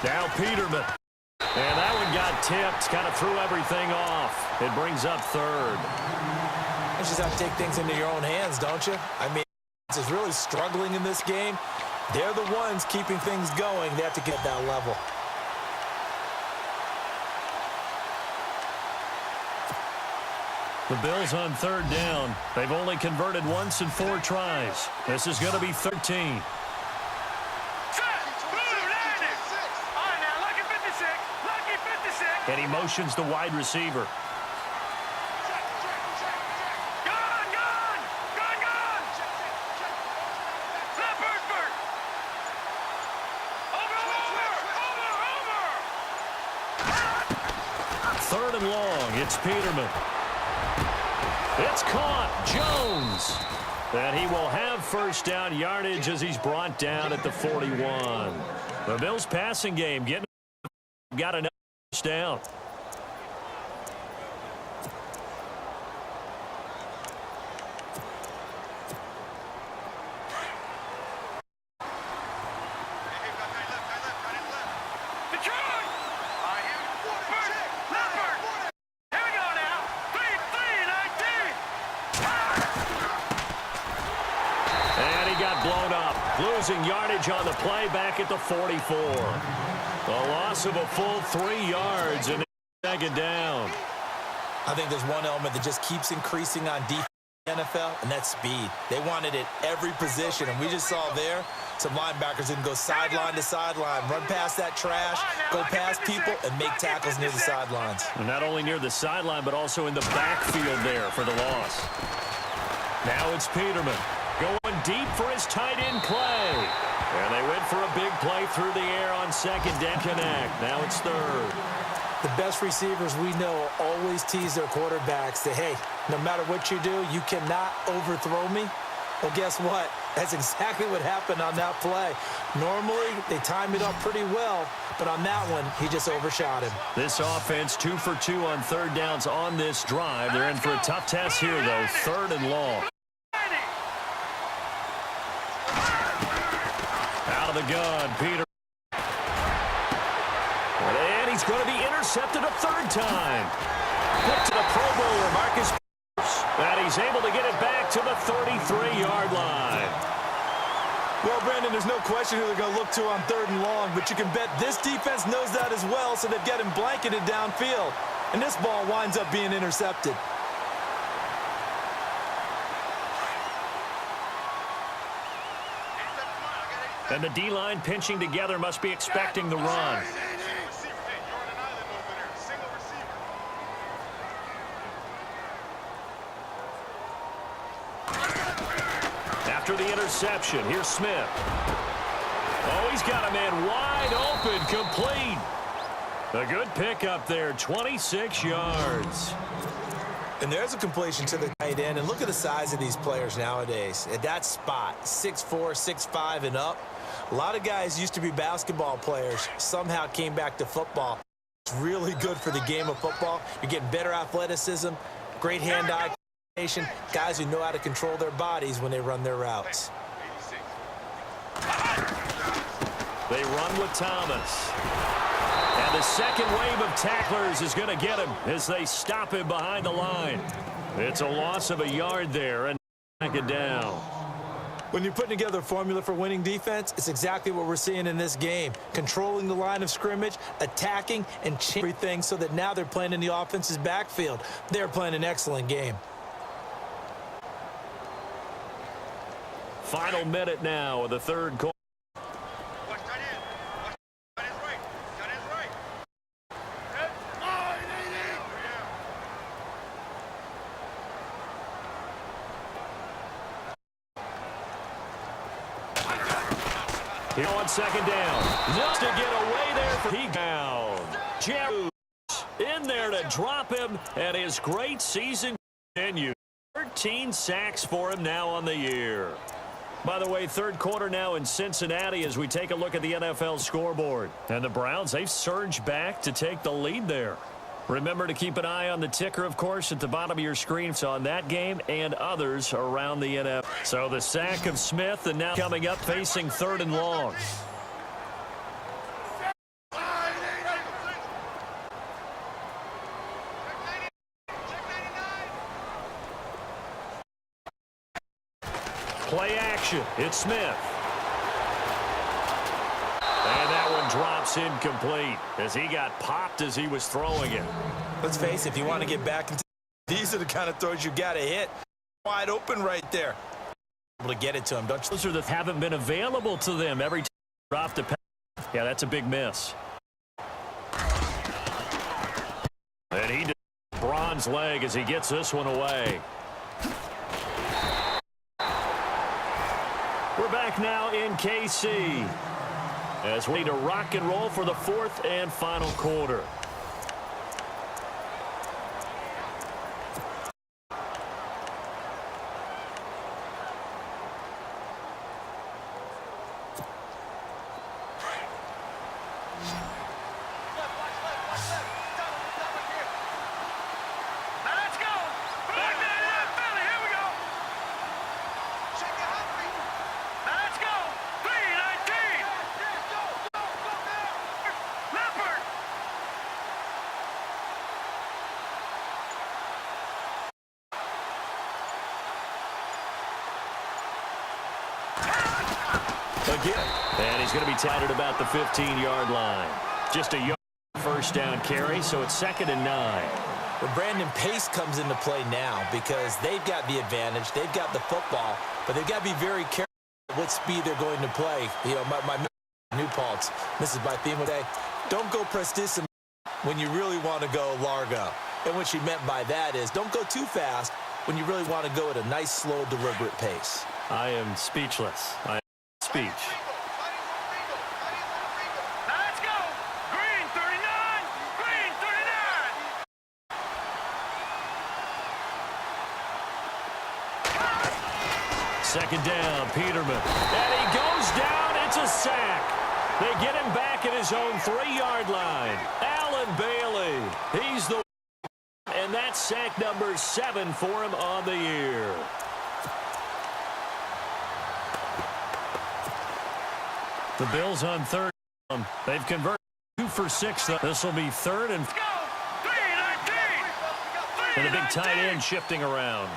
Now Peterman. And that one got tipped, kind of threw everything off. It brings up third. You just have to take things into your own hands, don't you? I mean, it's really struggling in this game. They're the ones keeping things going. They have to get that level. The Bills on third down. They've only converted once in 4 tries. This is going to be 13. And he motions the wide receiver. Third and long. It's Peterman. It's caught. Jones. And he will have first down yardage as he's brought down at the 41. The Bills passing game got another first down. Losing yardage on the play back at the 44. A loss of a full 3 yards and second down. I think there's one element that just keeps increasing on defense in the NFL, and that's speed. They want it at every position, and we just saw there some linebackers who can go sideline to sideline, run past that trash, go past people, and make tackles near the sidelines. And not only near the sideline, but also in the backfield there for the loss. Now it's Peterman. Going deep for his tight end Clay. And they went for a big play through the air on second down. Connect. Now it's third. The best receivers we know always tease their quarterbacks that, hey, no matter what you do, you cannot overthrow me. Well, guess what? That's exactly what happened on that play. Normally, they time it up pretty well, but on that one, he just overshot him. This offense 2 for 2 on third downs on this drive. They're in for a tough test here, though. Third and long. Out of the gun, Peter. And he's going to be intercepted a third time. Put to the Pro Bowler, Marcus. And he's able to get it back to the 33-yard line. Well, Brandon, there's no question who they're going to look to on third and long, but you can bet this defense knows that as well, so they've got him blanketed downfield. And this ball winds up being intercepted. And the D-line pinching together must be expecting the run. After the interception, here's Smith. Oh, he's got a man wide open, complete. A good pickup there, 26 yards. And there's a completion to the tight end. And look at the size of these players nowadays. At that spot, 6'4", 6'5", and up. A lot of guys used to be basketball players, somehow came back to football. It's really good for the game of football. You're getting better athleticism, great hand-eye coordination, guys who know how to control their bodies when they run their routes. They run with Thomas. And the second wave of tacklers is going to get him as they stop him behind the line. It's a loss of a yard there and back it down. When you're putting together a formula for winning defense, it's exactly what we're seeing in this game. Controlling the line of scrimmage, attacking, and changing everything so that now they're playing in the offense's backfield. They're playing an excellent game. Final minute now of the third quarter. Here on second down. Just to get away there for he down. Jerry in there to drop him, and his great season continues. 13 sacks for him now on the year. By the way, third quarter now in Cincinnati as we take a look at the NFL scoreboard. And the Browns, they've surged back to take the lead there. Remember to keep an eye on the ticker, of course, at the bottom of your screen. So on that game and others around the NFL. So the sack of Smith, and now coming up facing third and long. Play action. It's Smith. And that one drops incomplete as he got popped as he was throwing it. Let's face it, if you want to get back into these are the kind of throws you got to hit. Wide open right there. Able to get it to him, don't you? Those are that haven't been available to them every time they drop the pass. Yeah, that's a big miss. And he did bronze leg as he gets this one away. We're back now in KC as we need to rock and roll for the fourth and final quarter. Again. And he's going to be tied at about the 15-yard line. Just a yard first down carry, so it's 2nd and 9. Well, Brandon, pace comes into play now because they've got the advantage. They've got the football, but they've got to be very careful what speed they're going to play. You know, my New Paltz, this is my theme today. Don't go prestissimo when you really want to go largo. And what she meant by that is don't go too fast when you really want to go at a nice, slow, deliberate pace. I am speechless. I am speech. Now let's go. Green 39. Green 39. Second down, Peterman. And he goes down. It's a sack. They get him back at his own 3-yard line. Allen Bailey. He's the... And that's sack number 7 for him on the year. The Bills on 3rd down. They've converted 2 for 6. This will be 3rd and... Let's go. 3-19. And a big tight end shifting around.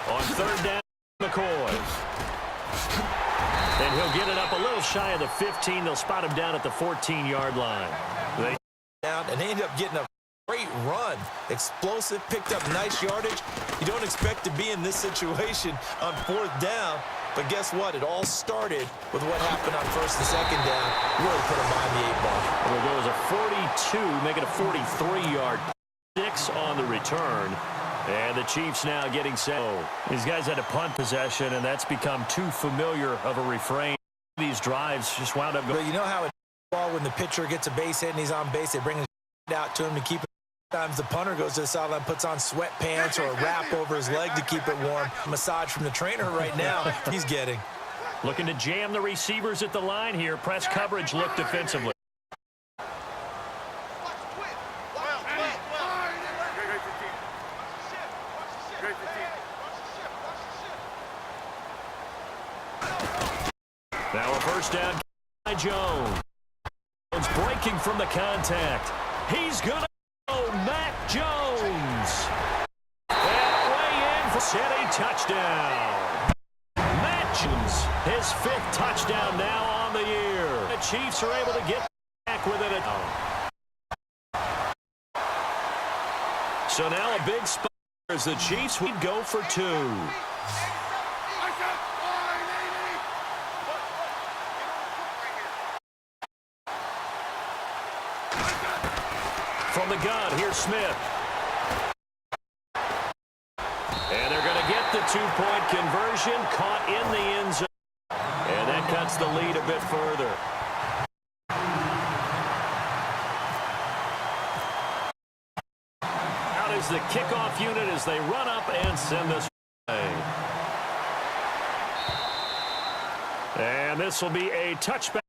On 3rd down, McCoy. And he'll get it up a little shy of the 15. They'll spot him down at the 14-yard line. And they end up getting a great run. Explosive, picked up nice yardage. You don't expect to be in this situation on 4th down. But guess what? It all started with what happened on 1st and 2nd down. Really put them behind the 8 ball. Well, there goes a 42, make it a 43-yard. 6 on the return. And the Chiefs now getting set. These guys had a punt possession, and that's become too familiar of a refrain. These drives just wound up going. But you know how it ball when the pitcher gets a base hit and he's on base, they bring his out to him to keep it. Sometimes the punter goes to the sideline, puts on sweatpants or a wrap over his leg to keep it warm. Massage from the trainer right now he's getting. Looking to jam the receivers at the line here. Press coverage look defensively. Now a first down by Jones. Jones breaking from the contact. He's going to go. Mac Jones. And way in for a touchdown. Mac Jones, his 5th touchdown now on the year. The Chiefs are able to get back with it. So now a big spot as the Chiefs would go for 2. From the gun, here's Smith. And they're going to get the 2-point conversion, caught in the end zone. And that cuts the lead a bit further. Out is the kickoff unit as they run up and send this away. And this will be a touchback.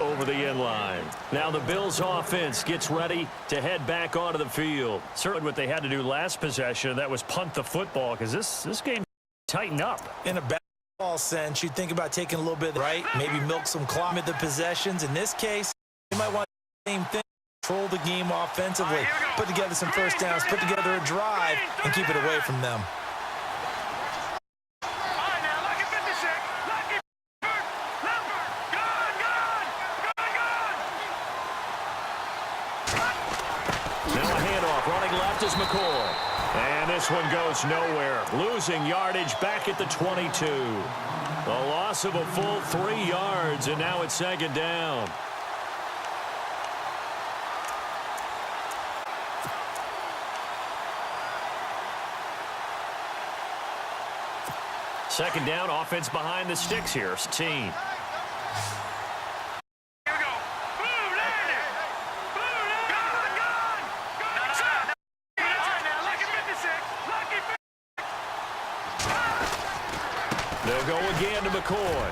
Over the end line. Now the Bills offense gets ready to head back onto the field. Certainly what they had to do last possession, that was punt the football, because this game tighten up. In a basketball sense, you'd think about taking a little bit right, maybe milk some clock at the possessions. In this case, you might want the same thing. Control the game offensively, put together some first downs, put together a drive, and keep it away from them. McCoy. And this one goes nowhere. Losing yardage back at the 22. A loss of a full 3 yards, and now it's 2nd down. Second down, offense behind the sticks here. Team. They'll go again to McCoy.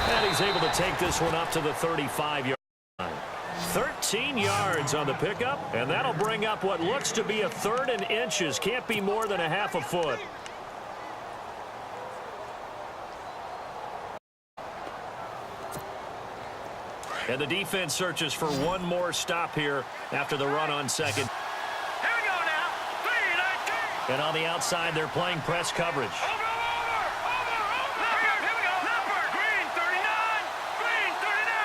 And he's able to take this one up to the 35-yard line. 13 yards on the pickup, and that'll bring up what looks to be a 3rd and inches. Can't be more than a half a foot. And the defense searches for one more stop here after the run on second. Here we go now. 3-19. And on the outside, they're playing press coverage. Over. Here we go. Leopard. Green 39. Green 39.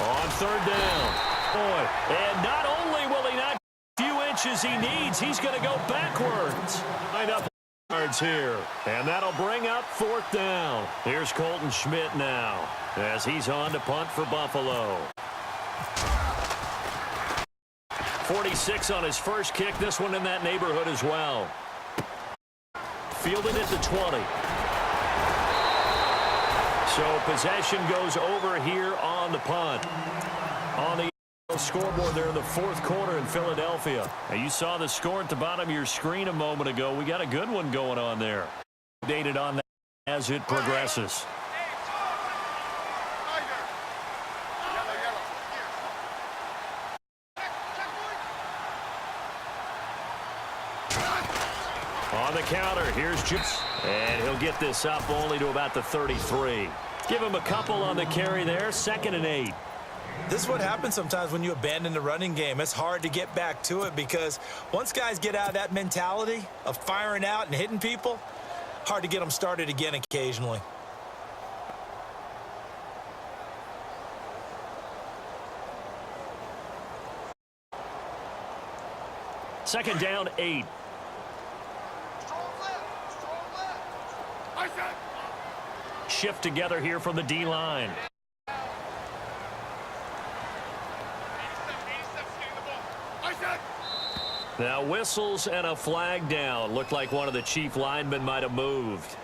On third down. Boy, and not only will he not get a few inches he needs, he's going to go backwards. Line up yards here, and that'll bring up fourth down. Here's Colton Schmidt now as he's on to punt for Buffalo. 46 on his first kick. This one in that neighborhood as well. Fielded at the 20. So possession goes over here on the punt. On the scoreboard there in the fourth quarter in Philadelphia. Now you saw the score at the bottom of your screen a moment ago. We got a good one going on there. Updated on that as it progresses. On the counter, here's Chips. And he'll get this up only to about the 33. Give him a couple on the carry there. 2nd and 8. This is what happens sometimes when you abandon the running game. It's hard to get back to it because once guys get out of that mentality of firing out and hitting people, hard to get them started again occasionally. Second down, 8. Shift together here from the D-line. Now whistles and a flag down. Looked like one of the chief linemen might have moved.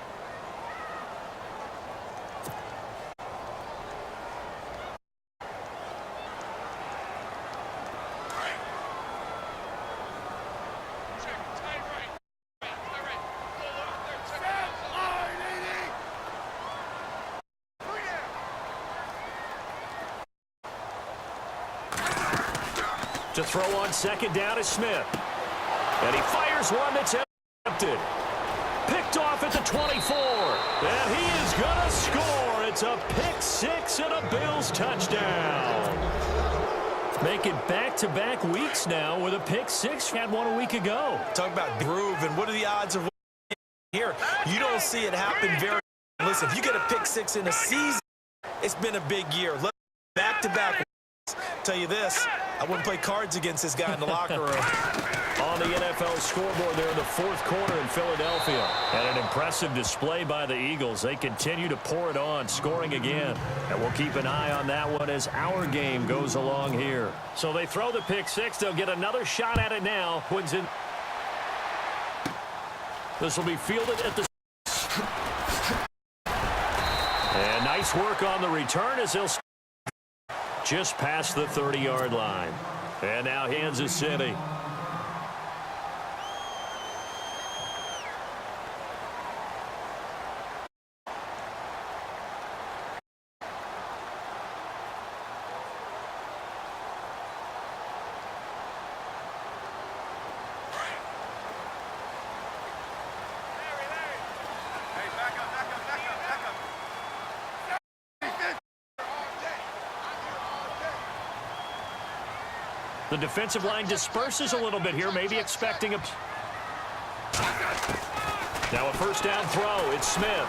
To throw on second down is Smith. And he fires one that's intercepted. Picked off at the 24. And he is going to score. It's a pick six and a Bills touchdown. Making back-to-back weeks now with a pick six. Had one a week ago. Talk about groove, and what are the odds of here? You don't see it happen very often. Listen, if you get a pick six in a season, it's been a big year. Back-to-back. Tell you this, I wouldn't play cards against this guy in the locker room. On the NFL scoreboard there in the fourth quarter in Philadelphia. And an impressive display by the Eagles. They continue to pour it on, scoring again. And we'll keep an eye on that one as our game goes along here. So they throw the pick six. They'll get another shot at it now. Wins in. This will be fielded at the. And nice work on the return as they'll just past the 30-yard line. And now Kansas City. The defensive line disperses a little bit here, maybe expecting a. Now a first down throw. It's Smith.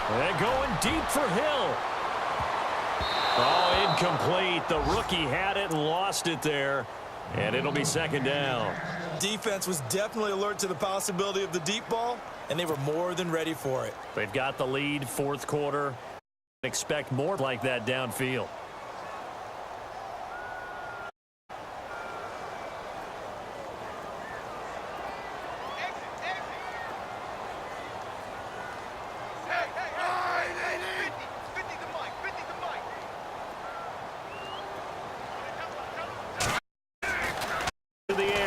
And going deep for Hill. Oh, incomplete. The rookie had it and lost it there. And it'll be second down. Defense was definitely alert to the possibility of the deep ball, and they were more than ready for it. They've got the lead, fourth quarter. Expect more like that downfield.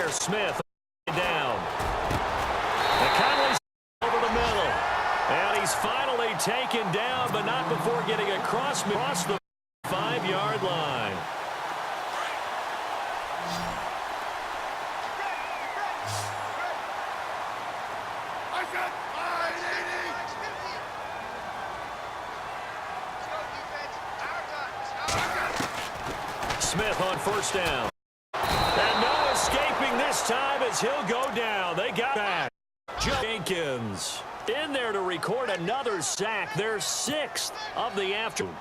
Smith down. And Conley's over the middle. And he's finally taken down, but not before getting across the 5-yard line. Smith on first down. And no escaping this time as he'll go down. They got back. Jenkins in there to record another sack. Their 6th of the afternoon.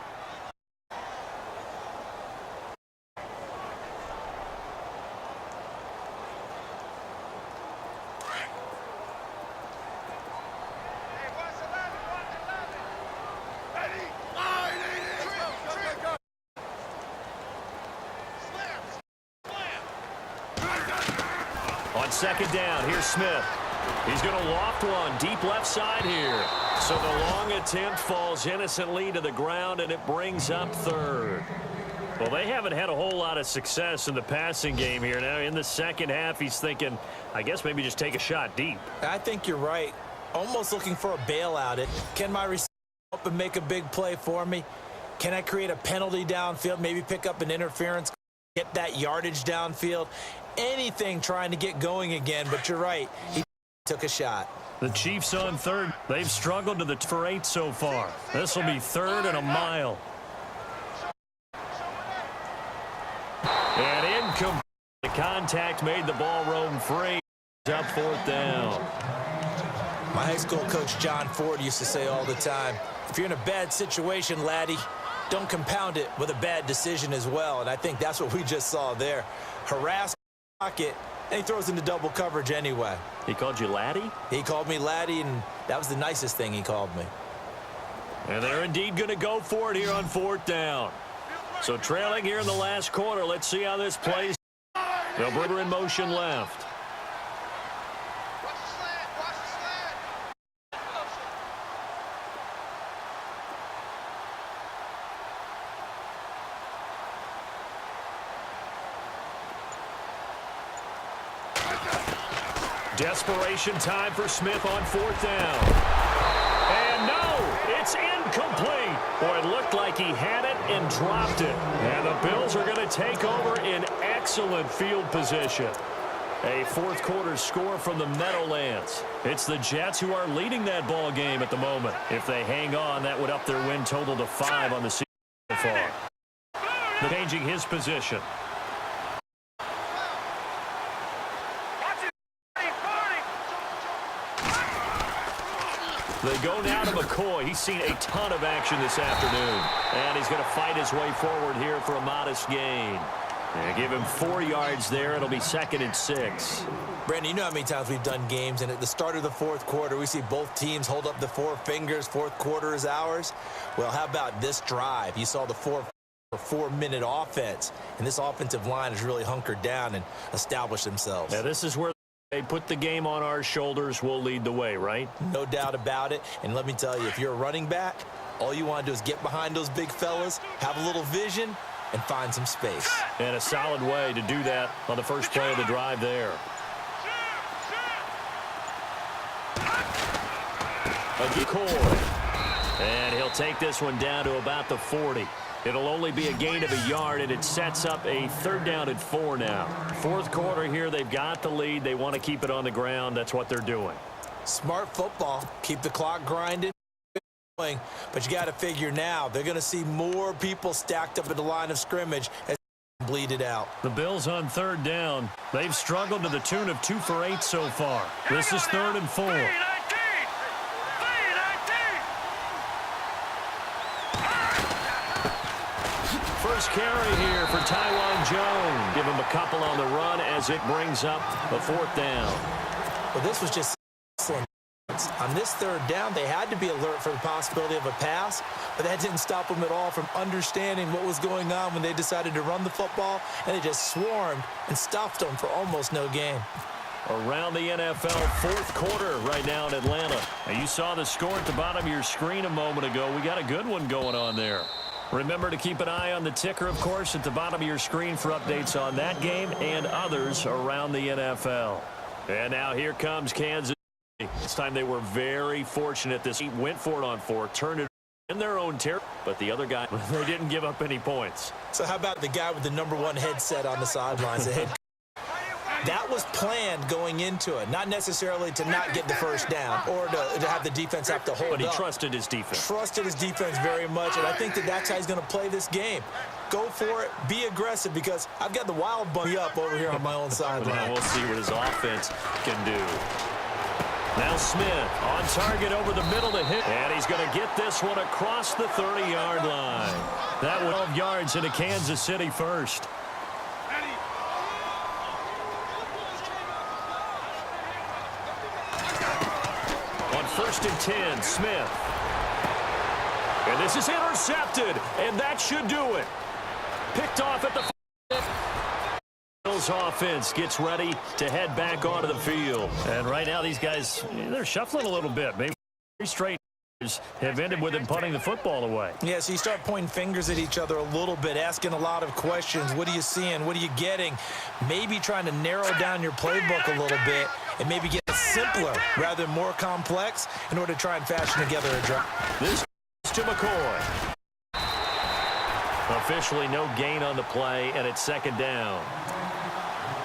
On second down, here's Smith. He's going to loft one deep left side here. So the long attempt falls innocently to the ground, and it brings up 3rd. Well, they haven't had a whole lot of success in the passing game here. Now, in the second half, he's thinking, I guess maybe just take a shot deep. I think you're right. Almost looking for a bailout. Can my receiver up and make a big play for me? Can I create a penalty downfield, maybe pick up an interference, get that yardage downfield? Anything trying to get going again, but you're right. He took a shot. The Chiefs on 3rd. They've struggled to the for 8 so far. This will be 3rd and a mile. And incomplete. The contact made the ball roam free. Up 4th down. My high school coach John Ford used to say all the time, if you're in a bad situation, laddie, don't compound it with a bad decision as well. And I think that's what we just saw there. Harass pocket, and he throws into double coverage anyway. He called you laddie? He called me laddie, and that was the nicest thing he called me. And they're indeed going to go for it here on 4th down. So trailing here in the last quarter. Let's see how this plays. They'll bring her in motion left. Desperation time for Smith on 4th down. And no, it's incomplete. Boy, it looked like he had it and dropped it. And the Bills are going to take over in excellent field position. A 4th quarter score from the Meadowlands. It's the Jets who are leading that ball game at the moment. If they hang on, that would up their win total to 5 on the season so far. Changing his position. They go now to McCoy. He's seen a ton of action this afternoon. And he's going to fight his way forward here for a modest gain. And give him 4 yards there. It'll be 2nd and 6. Brandon, you know how many times we've done games, and at the start of the 4th quarter, we see both teams hold up the 4 fingers. 4th quarter is ours. Well, how about this drive? You saw the 4-minute offense, and this offensive line has really hunkered down and established themselves. Now, this is where they put the game on our shoulders. We'll lead the way, right? No doubt about it. And let me tell you, if you're a running back, all you want to do is get behind those big fellas, have a little vision, and find some space. And a solid way to do that on the first play of the drive there. McCoy. And he'll take this one down to about the 40. It'll only be a gain of a yard, and it sets up a 3rd down and 4 now. 4th quarter here, they've got the lead. They want to keep it on the ground. That's what they're doing. Smart football. Keep the clock grinding. But you got to figure now, they're going to see more people stacked up at the line of scrimmage as they bleed it out. The Bills on 3rd down. They've struggled to the tune of 2 for 8 so far. This is 3rd and 4. First carry here for Tywan Jones. Give him a couple on the run as it brings up a 4th down. Well, this was just excellent. On this 3rd down, they had to be alert for the possibility of a pass, but that didn't stop them at all from understanding what was going on when they decided to run the football, and they just swarmed and stuffed them for almost no gain. Around the NFL, 4th quarter right now in Atlanta. Now, you saw the score at the bottom of your screen a moment ago. We got a good one going on there. Remember to keep an eye on the ticker, of course, at the bottom of your screen for updates on that game and others around the NFL. And now here comes Kansas City. This time they were very fortunate. This team went for it on 4, turned it in their own territory, but the other guy, they didn't give up any points. So how about the guy with the #1 headset on the sidelines? That was planned going into it, not necessarily to not get the first down or to have the defense have to hold up. But he trusted his defense. Trusted his defense very much, and I think that's how he's going to play this game. go for it, be aggressive, because I've got the wild bunny up over here on my own sideline. We'll see what his offense can do. Now Smith on target over the middle to hit. And he's going to get this one across the 30-yard line. That 12 yards into Kansas City first. On 1st and 10, Smith. And this is intercepted, and that should do it. Picked off at the Bills offense gets ready to head back onto the field. And right now these guys, they're shuffling a little bit. Maybe 3 straight have ended with them punting the football away. Yeah, so you start pointing fingers at each other a little bit, asking a lot of questions. What are you seeing? What are you getting? Maybe trying to narrow down your playbook a little bit and maybe get it simpler rather than more complex in order to try and fashion together a drive. This is to McCoy. Officially no gain on the play, and it's 2nd down.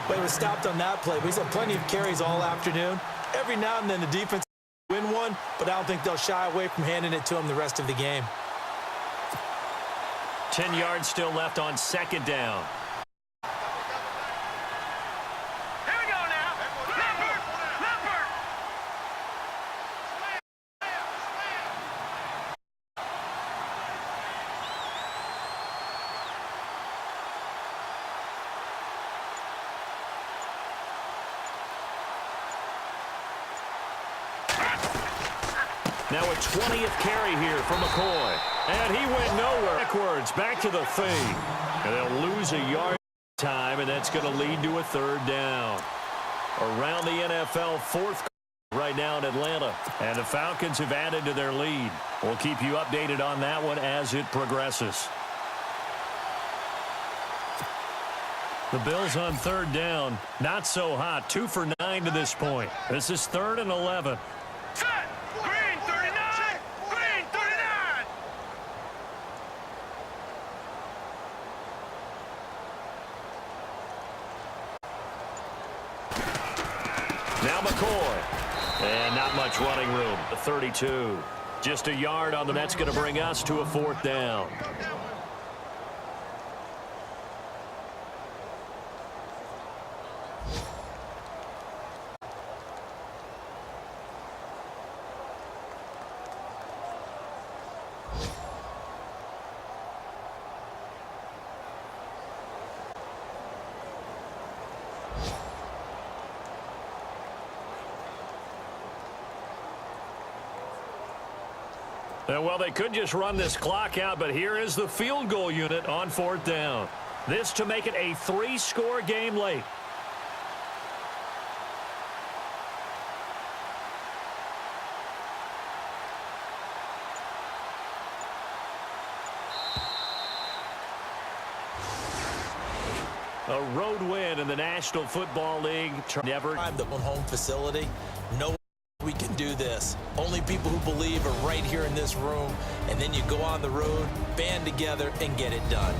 But he was stopped on that play. But he's had plenty of carries all afternoon. Every now and then the defense win one, but I don't think they'll shy away from handing it to him the rest of the game. 10 yards still left on 2nd down. Here we go now. Leopard! Leopard! Now a 20th carry here for McCoy. And he went nowhere. Backwards, back to the fake. And they'll lose a yard time, and that's going to lead to a 3rd down. Around the NFL, 4th right now in Atlanta. And the Falcons have added to their lead. We'll keep you updated on that one as it progresses. The Bills on 3rd down. Not so hot. 2 for 9 to this point. This is 3rd and 11. Set! Green 39! Green 39! Now McCoy. And not much running room. The 32. Just a yard on them. That's going to bring us to a 4th down. Well, they could just run this clock out, but here is the field goal unit on 4th down. This to make it a 3-score game late. A road win in the National Football League. Never The home facility. No, we can do this. Only people who believe are right here in this room, and then you go on the road, band together, and get it done.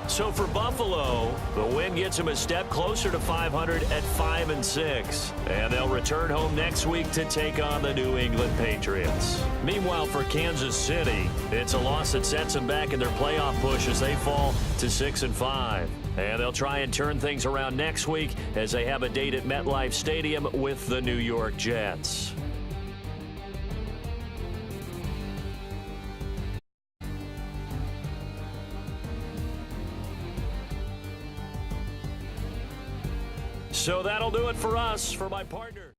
So for Buffalo, the win gets them a step closer to 500 at 5-6. And they'll return home next week to take on the New England Patriots. Meanwhile, for Kansas City, it's a loss that sets them back in their playoff push as they fall to 6-5. And they'll try and turn things around next week as they have a date at MetLife Stadium with the New York Jets. So that'll do it for us. For my partner.